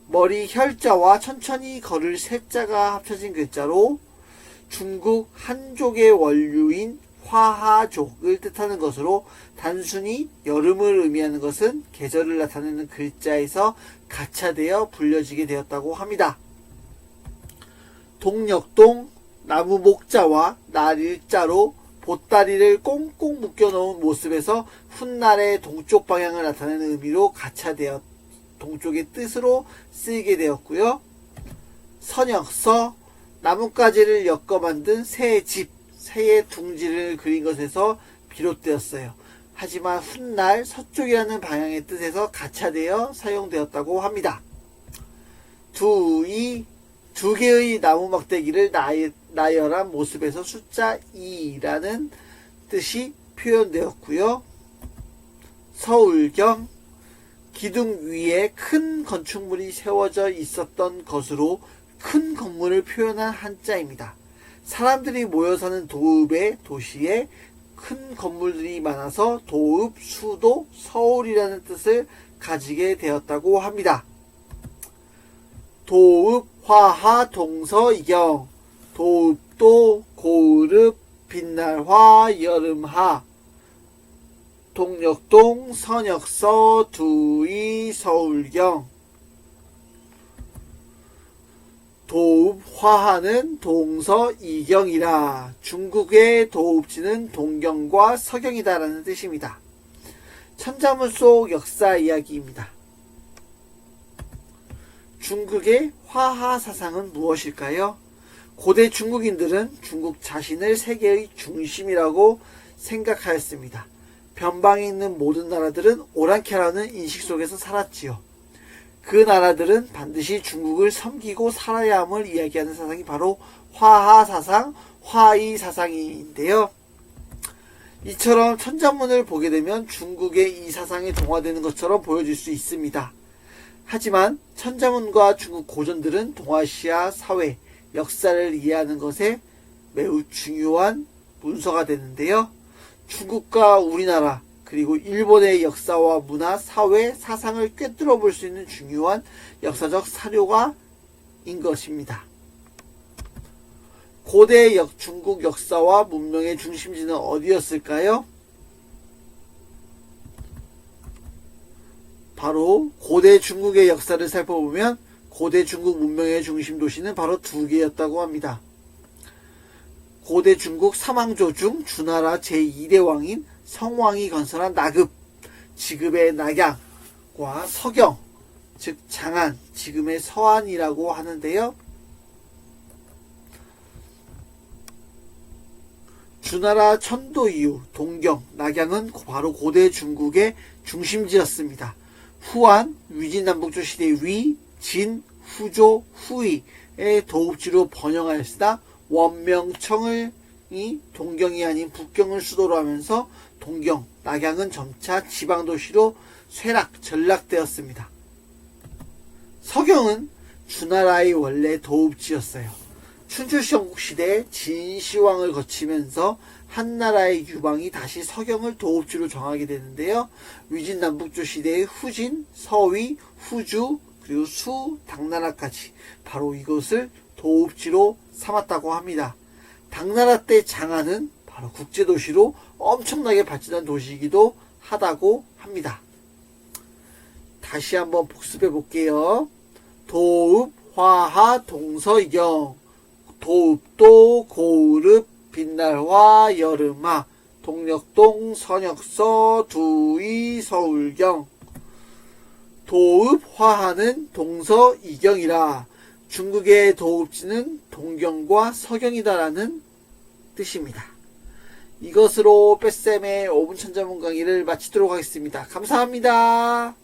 머리 혈자와 천천히 걸을 새자가 합쳐진 글자로 중국 한족의 원류인 화하족을 뜻하는 것으로 단순히 여름을 의미하는 것은 계절을 나타내는 글자에서 가차되어 불려지게 되었다고 합니다. 동력동, 나무 목자와 날일자로 보따리를 꽁꽁 묶여놓은 모습에서 훗날의 동쪽 방향을 나타내는 의미로 가차되어 동쪽의 뜻으로 쓰이게 되었고요. 선역서, 나뭇가지를 엮어 만든 새의 집, 새의 둥지를 그린 것에서 비롯되었어요. 하지만 훗날 서쪽이라는 방향의 뜻에서 가차되어 사용되었다고 합니다. 두이, 두 개의 나무 막대기를 나열한 모습에서 숫자 2라는 뜻이 표현되었고요. 서울경, 기둥 위에 큰 건축물이 세워져 있었던 것으로 큰 건물을 표현한 한자입니다. 사람들이 모여 사는 도읍의 도시에 큰 건물들이 많아서 도읍, 수도, 서울이라는 뜻을 가지게 되었다고 합니다. 도읍, 화하, 동서, 이경. 도읍도, 고을읍, 빛날화, 여름하. 동력동, 선역서, 두의, 서울경. 도읍, 화하는 동서, 이경이라. 중국의 도읍지는 동경과 서경이다 라는 뜻입니다. 천자문 속 역사 이야기입니다. 중국의 화하 사상은 무엇일까요? 고대 중국인들은 중국 자신을 세계의 중심이라고 생각하였습니다. 변방에 있는 모든 나라들은 오랑캐라는 인식 속에서 살았지요. 그 나라들은 반드시 중국을 섬기고 살아야 함을 이야기하는 사상이 바로 화하 사상, 화의 사상인데요. 이처럼 천자문을 보게 되면 중국의 이 사상에 동화되는 것처럼 보여질 수 있습니다. 하지만 천자문과 중국 고전들은 동아시아 사회, 역사를 이해하는 것에 매우 중요한 문서가 되는데요. 중국과 우리나라 그리고 일본의 역사와 문화, 사회, 사상을 꿰뚫어 볼 수 있는 중요한 역사적 사료가인 것입니다. 고대 중국 역사와 문명의 중심지는 어디였을까요? 바로 고대 중국의 역사를 살펴보면 고대 중국 문명의 중심 도시는 바로 두 개였다고 합니다. 고대 중국 삼왕조 중 주나라 제2대 왕인 성왕이 건설한 나급, 지금의 낙양과 서경, 즉 장안, 지금의 서안이라고 하는데요. 주나라 천도 이후 동경, 낙양은 바로 고대 중국의 중심지였습니다. 후한, 위진남북조 시대의 위, 진, 후조, 후이의 도읍지로 번영하였으나 원명청이 동경이 아닌 북경을 수도로 하면서 동경, 낙양은 점차 지방도시로 전락되었습니다. 서경은 주나라의 원래 도읍지였어요. 춘추시험국 시대에 진시황을 거치면서 한나라의 유방이 다시 서경을 도읍지로 정하게 되는데요. 위진남북조 시대의 후진, 서위, 후주, 그리고 수, 당나라까지 바로 이것을 도읍지로 삼았다고 합니다. 당나라 때 장안은 바로 국제도시로 엄청나게 발전한 도시이기도 하다고 합니다. 다시 한번 복습해 볼게요. 도읍, 화하, 동서, 이경. 도읍도, 고을읍, 빛날화, 여름하. 동력동, 선역서, 두의, 서울경. 도읍, 화하는 동서, 이경이라. 중국의 도읍지는 동경과 서경이다라는 뜻입니다. 이것으로 뺏쌤의 5분 천자문 강의를 마치도록 하겠습니다. 감사합니다.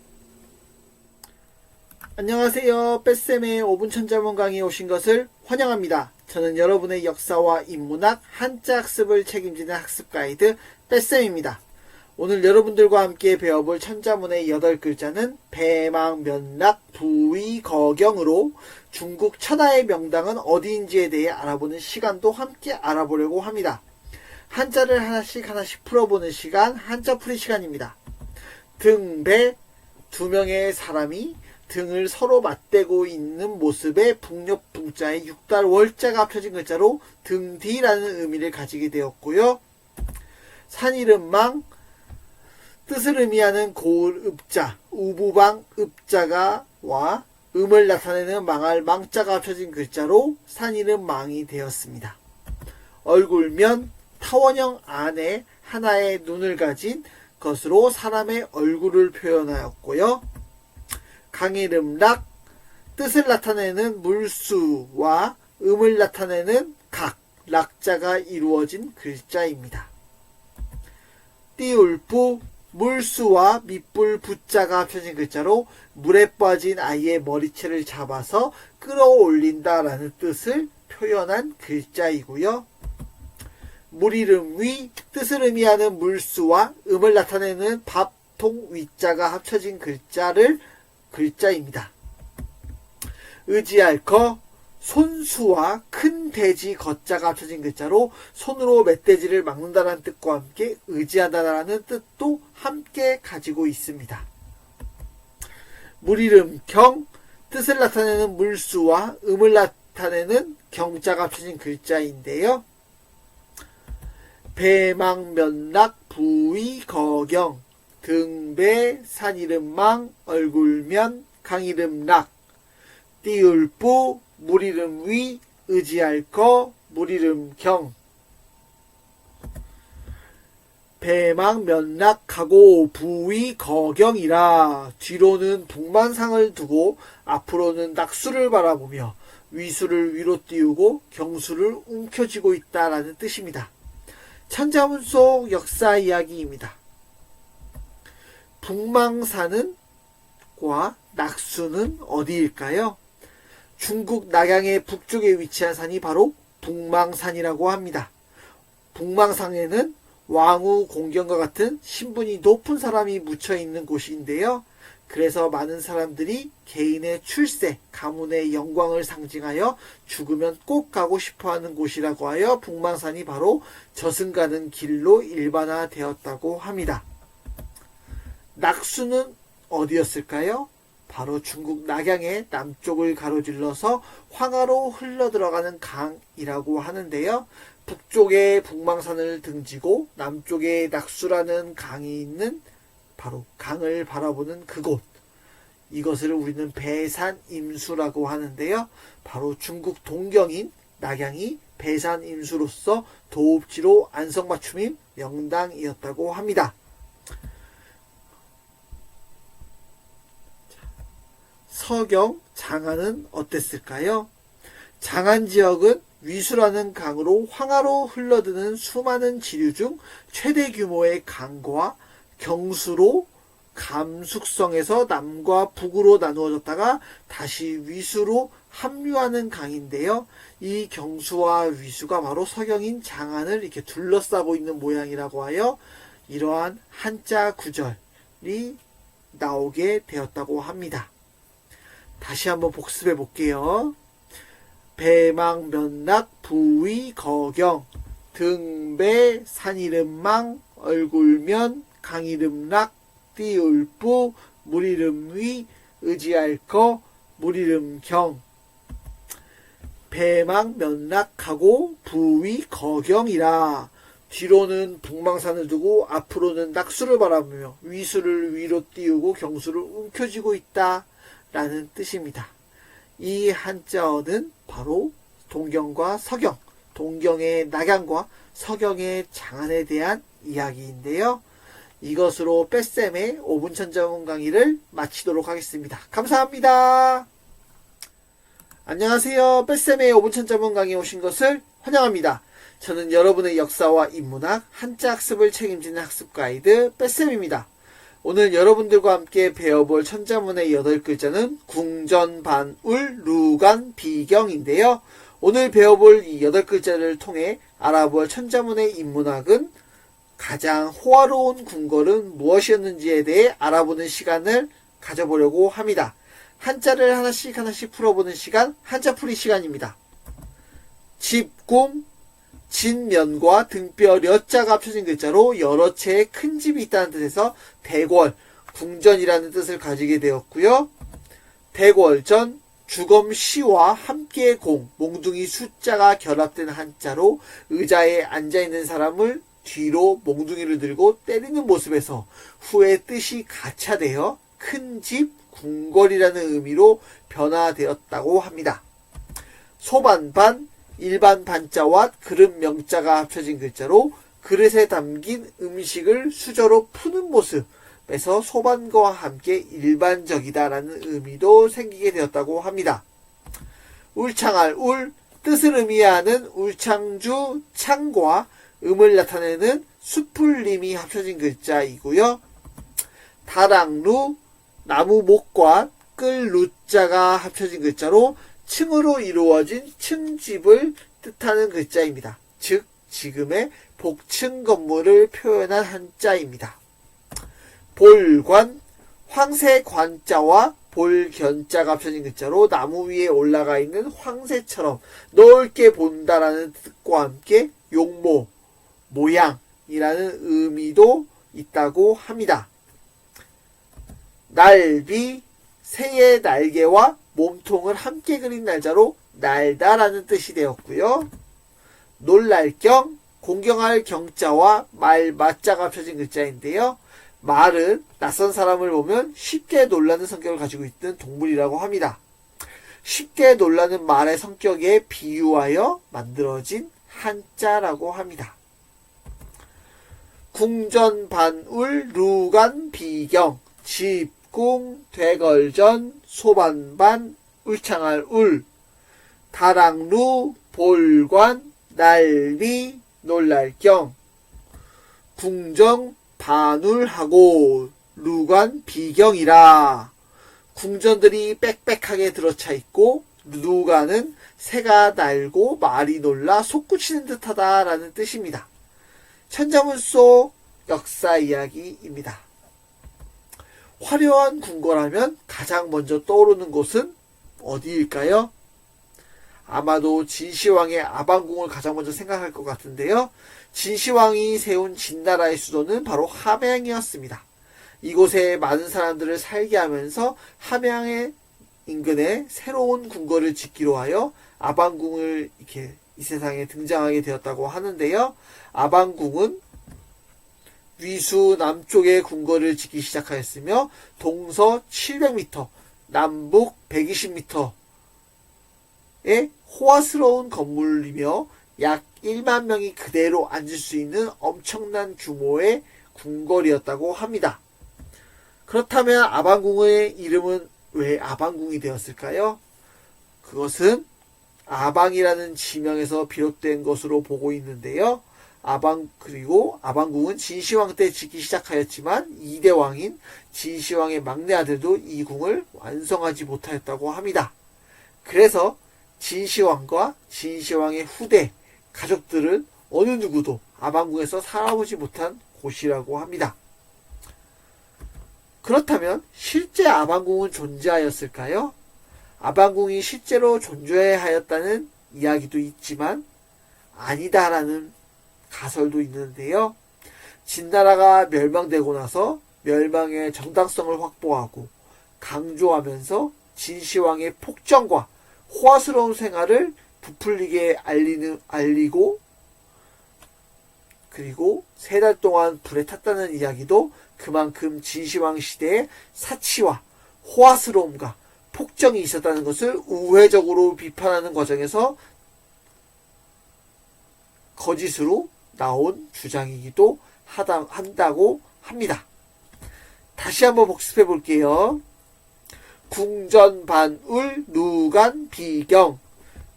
안녕하세요. 뺏쌤의 5분 천자문 강의에 오신 것을 환영합니다. 저는 여러분의 역사와 인문학, 한자 학습을 책임지는 학습 가이드 뺏쌤입니다. 오늘 여러분들과 함께 배워볼 천자문의 8글자는 배망, 면락, 부의, 거경으로 중국 천하의 명당은 어디인지에 대해 알아보는 시간도 함께 알아보려고 합니다. 한자를 하나씩 풀어보는 시간, 한자풀이 시간입니다. 등, 배, 두 명의 사람이 등을 서로 맞대고 있는 모습에 북녘 붕자에 육달 월자가 합쳐진 글자로 등디라는 의미를 가지게 되었고요. 산 이름 망, 뜻을 의미하는 고을 읍자, 우부방 읍자가 와 음을 나타내는 망할 망자가 합쳐진 글자로 산 이름 망이 되었습니다. 얼굴면, 타원형 안에 하나의 눈을 가진 것으로 사람의 얼굴을 표현하였고요. 강이름 락, 뜻을 나타내는 물수와 음을 나타내는 각, 락자가 이루어진 글자입니다. 띠울뿌, 물수와 밑불 부자가 합쳐진 글자로 물에 빠진 아이의 머리채를 잡아서 끌어올린다 라는 뜻을 표현한 글자이고요. 물이름 위, 뜻을 의미하는 물수와 음을 나타내는 밥통 위자가 합쳐진 글자입니다. 의지할 거, 손수와 큰 돼지 거자가 합쳐진 글자로 손으로 멧돼지를 막는다는 뜻과 함께 의지하다라는 뜻도 함께 가지고 있습니다. 물이름 경, 뜻을 나타내는 물수와 음을 나타내는 경자가 합쳐진 글자인데요. 배망면락 부위거경 등배 산이름망 얼굴면 강이름락 띄울뿌 물이름 위 의지할 거 물이름 경 배망면락하고 부위거경이라 뒤로는 북만상을 두고 앞으로는 낙수를 바라보며 위수를 위로 띄우고 경수를 움켜쥐고 있다라는 뜻입니다. 천자문 속 역사 이야기입니다. 북망산은 과 낙수는 어디일까요? 중국 낙양의 북쪽에 위치한 산이 바로 북망산이라고 합니다. 북망산에는 왕후 공경과 같은 신분이 높은 사람이 묻혀있는 곳인데요. 그래서 많은 사람들이 개인의 출세, 가문의 영광을 상징하여 죽으면 꼭 가고 싶어하는 곳이라고 하여 북망산이 바로 저승 가는 길로 일반화되었다고 합니다. 낙수는 어디였을까요? 바로 중국 낙양의 남쪽을 가로질러서 황하로 흘러들어가는 강이라고 하는데요. 북쪽에 북망산을 등지고 남쪽에 낙수라는 강이 있는 바로 강을 바라보는 그곳. 이것을 우리는 배산임수라고 하는데요. 바로 중국 동경인 낙양이 배산임수로서 도읍지로 안성맞춤인 명당이었다고 합니다. 서경, 장안은 어땠을까요? 장안 지역은 위수라는 강으로 황하로 흘러드는 수많은 지류 중 최대 규모의 강과 경수로 감숙성에서 남과 북으로 나누어졌다가 다시 위수로 합류하는 강인데요. 이 경수와 위수가 바로 서경인 장안을 이렇게 둘러싸고 있는 모양이라고 하여 이러한 한자 구절이 나오게 되었다고 합니다. 다시 한번 복습해 볼게요. 배망면락 부위거경 등배 산이름망 얼굴면 강이름락 띄울뿌 물이름 위 의지할 거 물이름 경 배망면락하고 부위거경이라 뒤로는 북망산을 두고 앞으로는 낙수를 바라보며 위수를 위로 띄우고 경수를 움켜쥐고 있다 라는 뜻입니다. 이 한자어는 바로 동경과 서경, 동경의 낙양과 서경의 장안에 대한 이야기인데요. 이것으로 뺄셈의 5분 천자문 강의를 마치도록 하겠습니다. 감사합니다. 안녕하세요. 뺄셈의 5분 천자문 강의에 오신 것을 환영합니다. 저는 여러분의 역사와 인문학, 한자 학습을 책임지는 학습 가이드 뺄셈입니다. 오늘 여러분들과 함께 배워볼 천자문의 8글자는 궁전반울 루간 비경인데요. 오늘 배워볼 이 8글자를 통해 알아볼 천자문의 인문학은 가장 호화로운 궁궐은 무엇이었는지에 대해 알아보는 시간을 가져보려고 합니다. 한자를 하나씩 풀어보는 시간, 한자풀이 시간입니다. 집궁, 진면과 등뼈 려자가 합쳐진 글자로 여러 채의 큰 집이 있다는 뜻에서 대궐, 궁전이라는 뜻을 가지게 되었고요. 대궐전, 주검시와 함께 공, 몽둥이 숫자가 결합된 한자로 의자에 앉아있는 사람을 뒤로 몽둥이를 들고 때리는 모습에서 후에 뜻이 가차되어 큰 집, 궁궐이라는 의미로 변화되었다고 합니다. 소반반, 일반 반자와 그릇 명자가 합쳐진 글자로 그릇에 담긴 음식을 수저로 푸는 모습에서 소반과 함께 일반적이다라는 의미도 생기게 되었다고 합니다. 울창할 울, 뜻을 의미하는 울창주 창과 음을 나타내는 수풀림이 합쳐진 글자이고요. 다랑루, 나무 목과 끌 루자가 합쳐진 글자로 층으로 이루어진 층집을 뜻하는 글자입니다. 즉 지금의 복층 건물을 표현한 한자입니다. 볼관, 황새관자와 볼견자가 합쳐진 글자로 나무 위에 올라가 있는 황새처럼 넓게 본다라는 뜻과 함께 용모, 모양이라는 의미도 있다고 합니다. 날비, 새의 날개와 몸통을 함께 그린 날자로 날다라는 뜻이 되었고요. 놀랄경, 공경할 경자와 말 맞자가 합쳐진 글자인데요. 말은 낯선 사람을 보면 쉽게 놀라는 성격을 가지고 있는 동물이라고 합니다. 쉽게 놀라는 말의 성격에 비유하여 만들어진 한자라고 합니다. 궁전반울 루간비경 집궁 되걸전 소반반 울창할 울 다랑루 볼관 날비 놀랄경 궁정 반울하고 루관 비경이라. 궁전들이 빽빽하게 들어차 있고 루관은 새가 날고 말이 놀라 솟구치는 듯하다 라는 뜻입니다. 천자문 속 역사 이야기입니다. 화려한 궁궐하면 가장 먼저 떠오르는 곳은 어디일까요? 아마도 진시황의 아방궁을 가장 먼저 생각할 것 같은데요. 진시황이 세운 진나라의 수도는 바로 함양이었습니다. 이곳에 많은 사람들을 살게 하면서 함양의 인근에 새로운 궁궐을 짓기로 하여 아방궁을 이렇게 이 세상에 등장하게 되었다고 하는데요. 아방궁은 위수 남쪽에 궁궐을 짓기 시작하였으며 동서 700m, 남북 120m의 호화스러운 건물이며 약 1만 명이 그대로 앉을 수 있는 엄청난 규모의 궁궐이었다고 합니다. 그렇다면 아방궁의 이름은 왜 아방궁이 되었을까요? 그것은 아방이라는 지명에서 비롯된 것으로 보고 있는데요. 그리고 아방궁은 진시황 때 짓기 시작하였지만 2대 왕인 진시황의 막내 아들도 이 궁을 완성하지 못하였다고 합니다. 그래서 진시황과 진시황의 후대 가족들은 어느 누구도 아방궁에서 살아보지 못한 곳이라고 합니다. 그렇다면 실제 아방궁은 존재하였을까요? 아방궁이 실제로 존재하였다는 이야기도 있지만 아니다라는 가설도 있는데요. 진나라가 멸망되고 나서 멸망의 정당성을 확보하고 강조하면서 진시황의 폭정과 호화스러운 생활을 부풀리게 알리고 그리고 3달 동안 불에 탔다는 이야기도 그만큼 진시황 시대의 사치와 호화스러움과 폭정이 있었다는 것을 우회적으로 비판하는 과정에서 거짓으로 나온 주장이기도 한다고 합니다. 다시 한번 복습해 볼게요. 궁전반울 누간 비경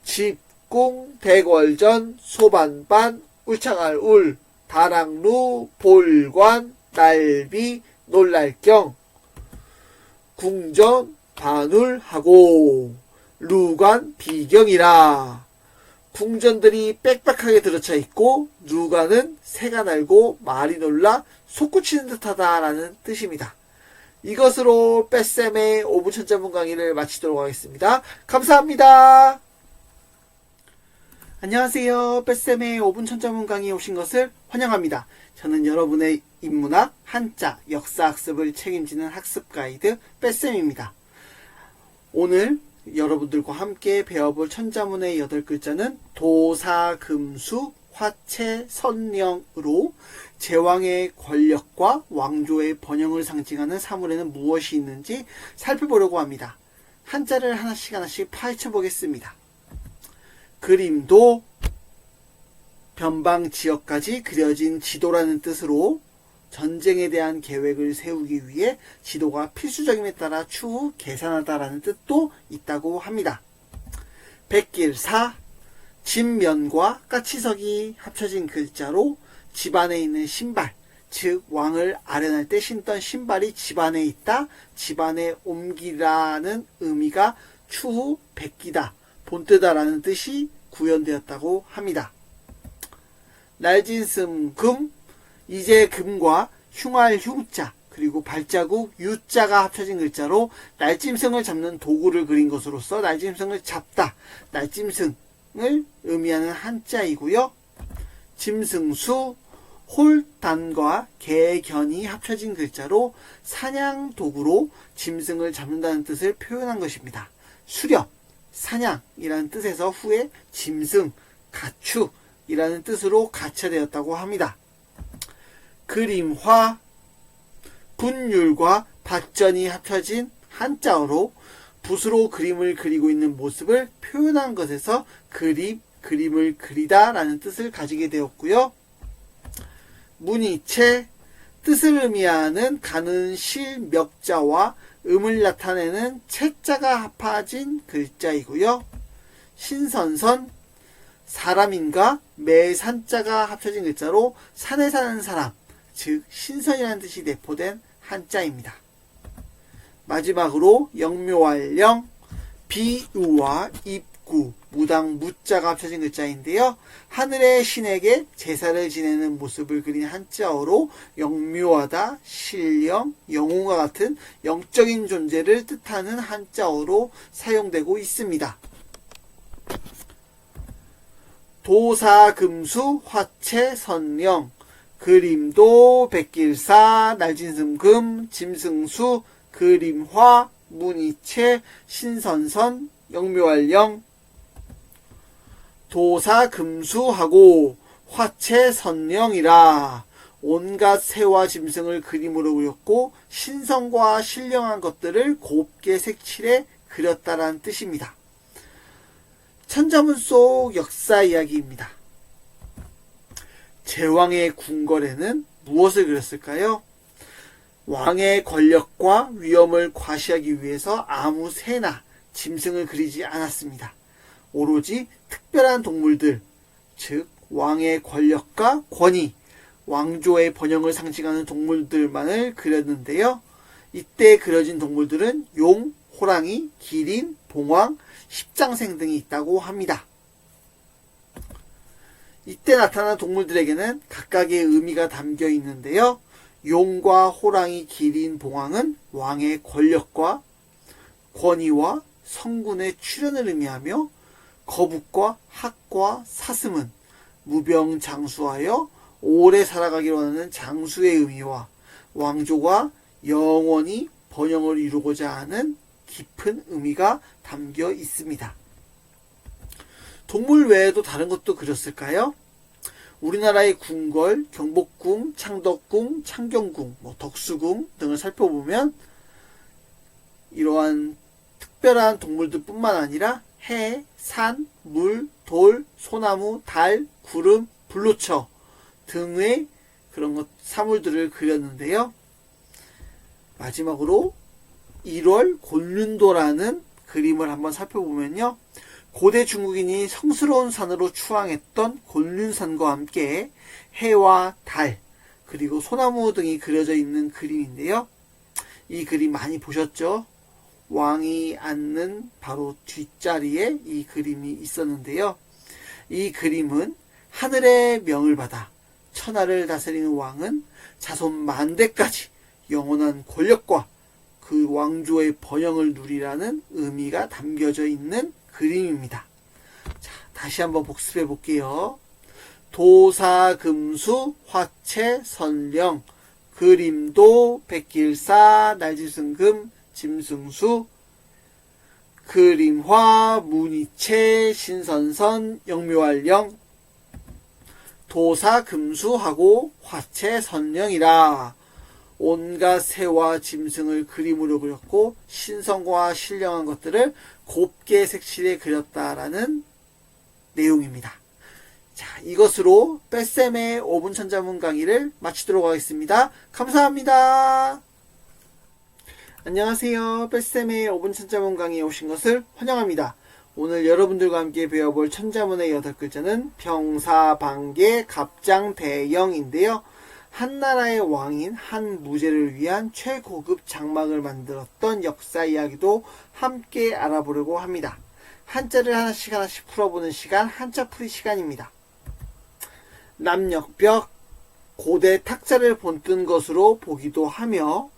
집궁 대궐전 소반반 울창할 울 다랑루 볼관 날비 놀랄경 궁전 반울하고 루관 비경이라. 궁전들이 빽빽하게 들어차 있고 루관은 새가 날고 말이 놀라 솟구치는 듯하다라는 뜻입니다. 이것으로 뺏쌤의 5분 천자문 강의를 마치도록 하겠습니다. 감사합니다. 안녕하세요. 뺏쌤의 5분 천자문 강의에 오신 것을 환영합니다. 저는 여러분의 인문학, 한자, 역사학습을 책임지는 학습 가이드 뺏쌤입니다. 오늘 여러분들과 함께 배워볼 천자문의 8글자는 도사금수 화채선령으로 제왕의 권력과 왕조의 번영을 상징하는 사물에는 무엇이 있는지 살펴보려고 합니다. 한자를 하나씩 파헤쳐 보겠습니다. 그림도 변방 지역까지 그려진 지도라는 뜻으로 전쟁에 대한 계획을 세우기 위해 지도가 필수적임에 따라 추후 계산하다라는 뜻도 있다고 합니다. 백길사, 집면과 까치석이 합쳐진 글자로 집안에 있는 신발, 즉 왕을 아련할 때 신던 신발이 집안에 있다, 집안에 옮기라는 의미가 추후 백기다, 본뜨다라는 뜻이 구현되었다고 합니다. 날진슴 금, 이제 금과 흉할 흉자 그리고 발자국 유자가 합쳐진 글자로 날짐승을 잡는 도구를 그린 것으로서 날짐승을 잡다, 날짐승을 의미하는 한자이고요. 짐승수, 홀단과 개견이 합쳐진 글자로 사냥 도구로 짐승을 잡는다는 뜻을 표현한 것입니다. 수렵, 사냥이라는 뜻에서 후에 짐승, 가축이라는 뜻으로 가차되었다고 합니다. 그림화, 붓율과 밭전이 합쳐진 한자어로 붓으로 그림을 그리고 있는 모습을 표현한 것에서 그림을 그리다 라는 뜻을 가지게 되었고요. 문이체, 뜻을 의미하는 가는 실 멱자와 음을 나타내는 채자가 합해진 글자이고요. 신선선, 사람인가 매산자가 합쳐진 글자로 산에 사는 사람, 즉 신선이라는 뜻이 내포된 한자입니다. 마지막으로 영묘활령, 비유와 입구, 무당 무자가 합쳐진 글자인데요. 하늘의 신에게 제사를 지내는 모습을 그린 한자어로 영묘하다, 신령, 영웅과 같은 영적인 존재를 뜻하는 한자어로 사용되고 있습니다. 도사금수, 화채, 선령, 그림도, 백길사, 날진승금, 짐승수, 그림화, 문이체, 신선선, 영묘활령, 도사금수하고 화채 선령이라 온갖 새와 짐승을 그림으로 그렸고 신선과 신령한 것들을 곱게 색칠해 그렸다라는 뜻입니다. 천자문 속 역사 이야기입니다. 제왕의 궁궐에는 무엇을 그렸을까요? 왕의 권력과 위엄을 과시하기 위해서 아무 새나 짐승을 그리지 않았습니다. 오로지 특별한 동물들, 즉 왕의 권력과 권위, 왕조의 번영을 상징하는 동물들만을 그렸는데요. 이때 그려진 동물들은 용, 호랑이, 기린, 봉황, 십장생 등이 있다고 합니다. 이때 나타난 동물들에게는 각각의 의미가 담겨 있는데요. 용과 호랑이, 기린, 봉황은 왕의 권력과 권위와 성군의 출현을 의미하며 거북과 학과 사슴은 무병장수하여 오래 살아가기로 하는 장수의 의미와 왕조가 영원히 번영을 이루고자 하는 깊은 의미가 담겨 있습니다. 동물 외에도 다른 것도 그렸을까요? 우리나라의 궁궐, 경복궁, 창덕궁, 창경궁, 덕수궁 등을 살펴보면 이러한 특별한 동물들 뿐만 아니라 해, 산, 물, 돌, 소나무, 달, 구름, 불로처 등의 그런 사물들을 그렸는데요. 마지막으로 1월 곤륜도라는 그림을 한번 살펴보면요. 고대 중국인이 성스러운 산으로 추앙했던 곤륜산과 함께 해와 달, 그리고 소나무 등이 그려져 있는 그림인데요. 이 그림 많이 보셨죠? 왕이 앉는 바로 뒷자리에 이 그림이 있었는데요. 이 그림은 하늘의 명을 받아 천하를 다스리는 왕은 자손 만대까지 영원한 권력과 그 왕조의 번영을 누리라는 의미가 담겨져 있는 그림입니다. 자, 다시 한번 복습해 볼게요. 도사금수, 화채, 선령, 그림도, 백길사, 날지승금, 짐승수, 그림화, 문이체, 신선선, 영묘활령, 도사금수하고 화채 선령이라 온갖 새와 짐승을 그림으로 그렸고 신선과 신령한 것들을 곱게 색칠해 그렸다라는 내용입니다. 자, 이것으로 뺄셈의 5분 천자문 강의를 마치도록 하겠습니다. 감사합니다. 안녕하세요. 뺄셈의 5분 천자문 강의에 오신 것을 환영합니다. 오늘 여러분들과 함께 배워볼 천자문의 8글자는 병사방계 갑장대영인데요. 한나라의 왕인 한무제를 위한 최고급 장막을 만들었던 역사 이야기도 함께 알아보려고 합니다. 한자를 하나씩 풀어보는 시간, 한자풀이 시간입니다. 남녘벽, 고대 탁자를 본뜬 것으로 보기도 하며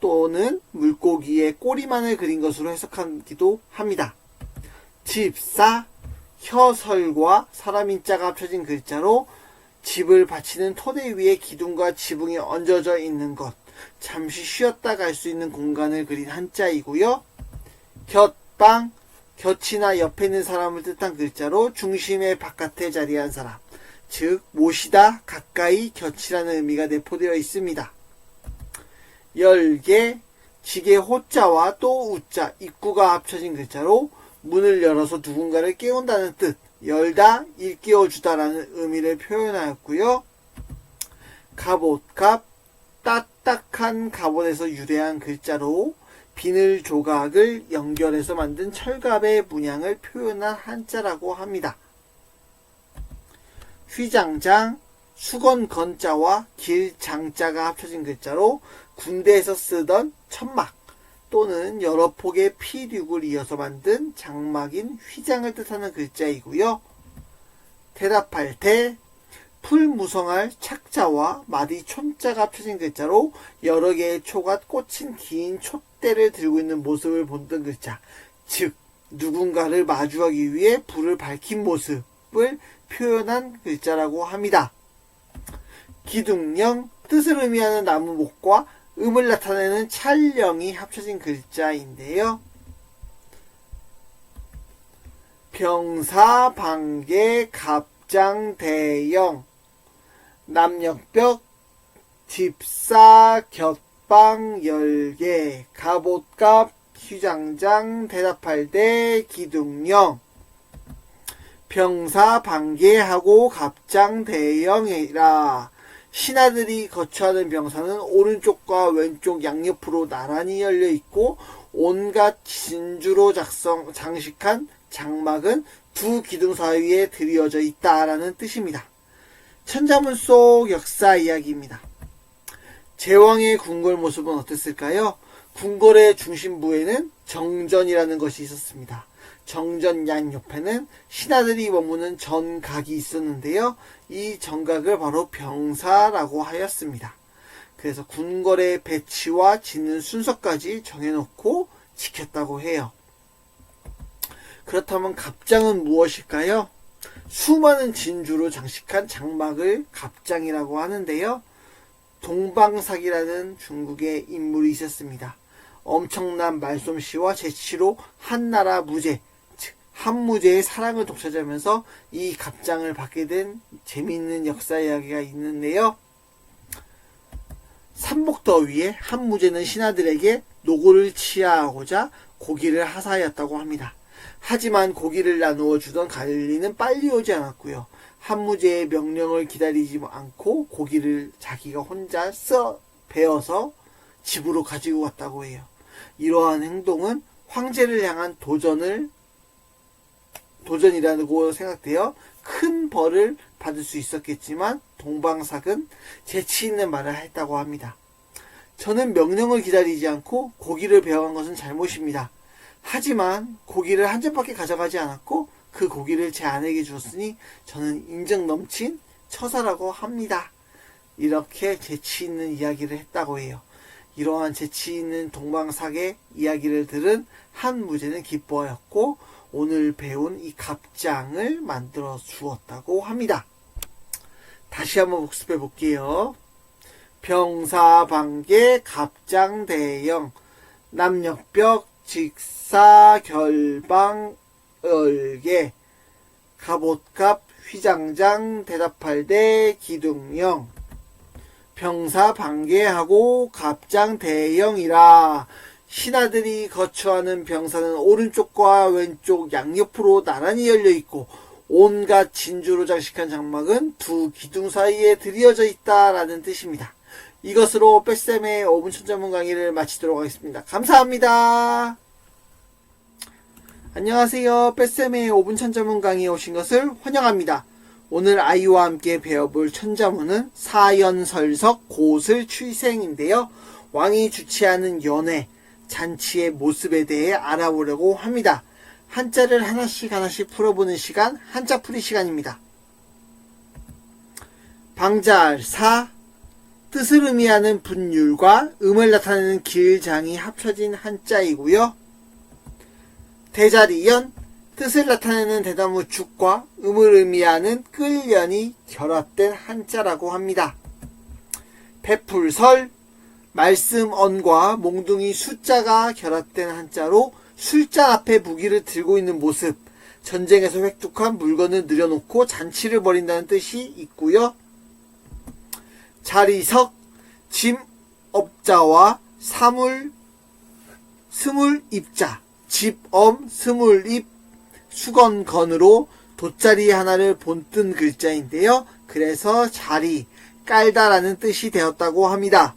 또는 물고기의 꼬리만을 그린 것으로 해석하기도 합니다. 집사, 혀설과 사람인자가 합쳐진 글자로 집을 받치는 토대 위에 기둥과 지붕이 얹어져 있는 것, 잠시 쉬었다 갈 수 있는 공간을 그린 한자이고요. 곁방, 곁이나 옆에 있는 사람을 뜻한 글자로 중심의 바깥에 자리한 사람, 즉 모시다, 가까이, 곁이라는 의미가 내포되어 있습니다. 열개, 지게 호자와 또 우자, 입구가 합쳐진 글자로 문을 열어서 누군가를 깨운다는 뜻, 열다, 일깨워주다라는 의미를 표현하였고요. 갑옷갑, 딱딱한 갑옷에서 유래한 글자로 비늘 조각을 연결해서 만든 철갑의 문양을 표현한 한자라고 합니다. 휘장장, 수건 건자와 길장자가 합쳐진 글자로 군대에서 쓰던 천막 또는 여러 폭의 피륙을 이어서 만든 장막인 휘장을 뜻하는 글자이고요. 대답할 때 풀무성할 착자와 마디 촌자가 합쳐진 글자로 여러 개의 초가 꽂힌 긴 촛대를 들고 있는 모습을 본뜬 글자, 즉 누군가를 마주하기 위해 불을 밝힌 모습을 표현한 글자라고 합니다. 기둥령, 뜻을 의미하는 나무목과 음을 나타내는 찰령이 합쳐진 글자인데요. 병사, 방계, 갑장, 대영, 남녘벽, 집사, 곁방, 열개, 갑옷갑, 휘장장, 대답할 때, 기둥령. 병사, 방계하고 갑장, 대영이라. 신하들이 거처하는 병사는 오른쪽과 왼쪽 양옆으로 나란히 열려 있고 온갖 진주로 장식한 장막은 두 기둥 사이에 드리워져 있다라는 뜻입니다. 천자문 속 역사 이야기입니다. 제왕의 궁궐 모습은 어땠을까요? 궁궐의 중심부에는 정전이라는 것이 있었습니다. 정전 양옆에는 신하들이 머무는 전각이 있었는데요. 이 전각을 바로 병사라고 하였습니다. 그래서 궁궐의 배치와 짓는 순서까지 정해놓고 지켰다고 해요. 그렇다면 갑장은 무엇일까요? 수많은 진주로 장식한 장막을 갑장이라고 하는데요. 동방삭이라는 중국의 인물이 있었습니다. 엄청난 말솜씨와 재치로 한나라 무제, 즉 한무제의 사랑을 독차지하면서 이 갑장을 받게 된 재미있는 역사 이야기가 있는데요. 삼복더위에 한무제는 신하들에게 노고를 치하하고자 고기를 하사하였다고 합니다. 하지만 고기를 나누어 주던 관리는 빨리 오지 않았고요. 한무제의 명령을 기다리지 않고 고기를 자기가 혼자 베어서 집으로 가지고 왔다고 해요. 이러한 행동은 황제를 향한 도전이라고 생각되어 큰 벌을 받을 수 있었겠지만 동방삭은 재치 있는 말을 했다고 합니다. 저는 명령을 기다리지 않고 고기를 베어간 것은 잘못입니다. 하지만 고기를 한 점밖에 가져가지 않았고 그 고기를 제 아내에게 주었으니 저는 인정 넘친 처사라고 합니다. 이렇게 재치 있는 이야기를 했다고 해요. 이러한 재치 있는 동방삭의 이야기를 들은 한무제는 기뻐하였고 오늘 배운 이 갑장을 만들어 주었다고 합니다. 다시 한번 복습해 볼게요. 병사, 방계, 갑장, 대영, 남녘벽, 직사, 결방, 열개, 갑옷갑, 휘장장, 대답할 때, 기둥령. 병사, 방계하고 갑장, 대영이라. 신하들이 거처하는 병사는 오른쪽과 왼쪽 양옆으로 나란히 열려 있고 온갖 진주로 장식한 장막은 두 기둥 사이에 드리워져 있다라는 뜻입니다. 이것으로 뺏쌤의 5분 천자문 강의를 마치도록 하겠습니다. 감사합니다. 안녕하세요. 뺏쌤의 5분 천자문 강의에 오신 것을 환영합니다. 오늘 아이와 함께 배워볼 천자문은 사연설석 고슬 출생인데요. 왕이 주최하는 연회, 잔치의 모습에 대해 알아보려고 합니다. 한자를 하나씩 풀어보는 시간, 한자풀이 시간입니다. 방자알사, 뜻을 의미하는 분율과 음을 나타내는 길장이 합쳐진 한자이고요. 대자리연, 뜻을 나타내는 대나무 죽과 음을 의미하는 끌연이 결합된 한자라고 합니다. 베풀설, 말씀 언과 몽둥이 숫자가 결합된 한자로 술잔 앞에 무기를 들고 있는 모습, 전쟁에서 획득한 물건을 늘여놓고 잔치를 벌인다는 뜻이 있고요. 자리석, 짐업자와 스물입자, 집엄, 스물입, 수건건으로 돗자리 하나를 본뜬 글자인데요. 그래서 자리, 깔다라는 뜻이 되었다고 합니다.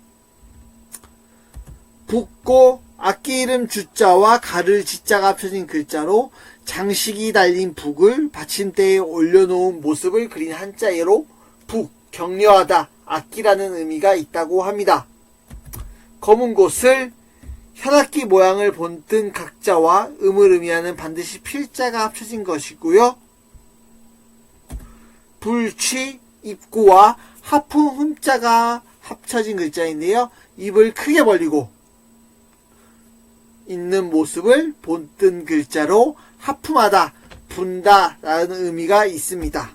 붓고, 악기 이름 주자와 가를 지자가 합쳐진 글자로 장식이 달린 북을 받침대에 올려놓은 모습을 그린 한자예로 북, 격려하다, 악기라는 의미가 있다고 합니다. 검은 곳을 현악기 모양을 본뜬 각자와 음을 의미하는 반드시 필자가 합쳐진 것이고요. 불취, 입구와 하품 흠자가 합쳐진 글자인데요. 입을 크게 벌리고 있는 모습을 본뜬 글자로 하품하다, 분다 라는 의미가 있습니다.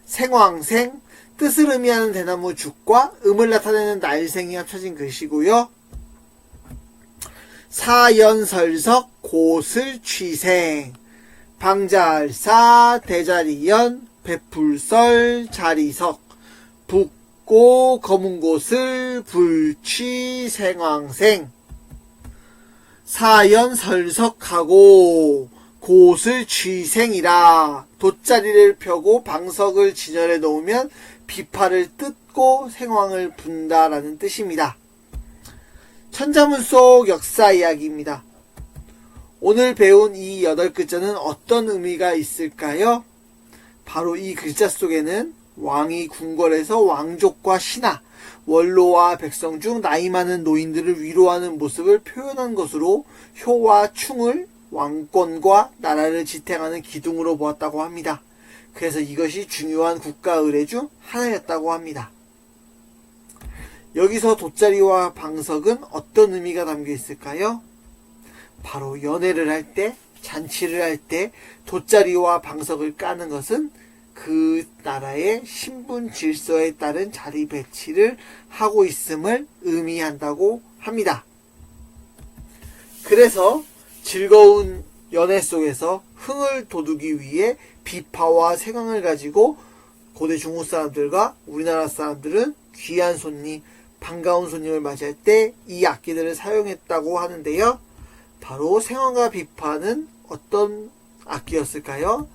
생황생, 뜻을 의미하는 대나무 죽과 음을 나타내는 날생이 합쳐진 글씨고요. 사연설석, 고슬취생, 방자알사, 대자리연, 베풀설, 자리석, 붓고, 검은곳을, 불취, 생황생. 사연설석하고 곳을 취생이라 돗자리를 펴고 방석을 진열해 놓으면 비파를 뜯고 생황을 분다라는 뜻입니다. 천자문 속 역사 이야기입니다. 오늘 배운 이 8글자는 어떤 의미가 있을까요? 바로 이 글자 속에는 왕이 궁궐에서 왕족과 신하, 원로와 백성 중 나이 많은 노인들을 위로하는 모습을 표현한 것으로 효와 충을 왕권과 나라를 지탱하는 기둥으로 보았다고 합니다. 그래서 이것이 중요한 국가 의례 중 하나였다고 합니다. 여기서 돗자리와 방석은 어떤 의미가 담겨 있을까요? 바로 연애를 할 때, 잔치를 할 때 돗자리와 방석을 까는 것은 그 나라의 신분 질서에 따른 자리 배치를 하고 있음을 의미한다고 합니다. 그래서 즐거운 연애 속에서 흥을 돋우기 위해 비파와 생황을 가지고 고대 중국 사람들과 우리나라 사람들은 귀한 손님, 반가운 손님을 맞이할 때 이 악기들을 사용했다고 하는데요. 바로 생황과 비파는 어떤 악기였을까요?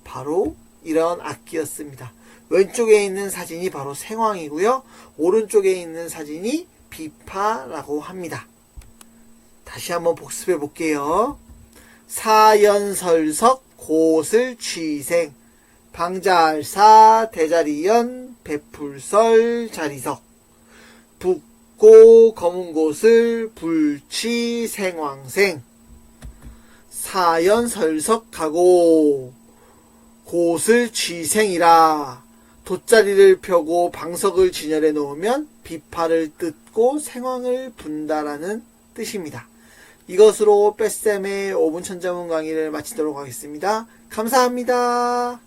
바로 이런 악기였습니다. 왼쪽에 있는 사진이 바로 생황이고요. 오른쪽에 있는 사진이 비파라고 합니다. 다시 한번 복습해 볼게요. 사연설석, 고슬취생, 방자알사, 대자리연, 베풀설, 자리석, 붓고, 검은곳을, 불취, 생황생. 사연설석하고 곳을 취생이라 돗자리를 펴고 방석을 진열해 놓으면 비파를 뜯고 생황을 분다라는 뜻입니다. 이것으로 뺏쌤의 5분 천자문 강의를 마치도록 하겠습니다. 감사합니다.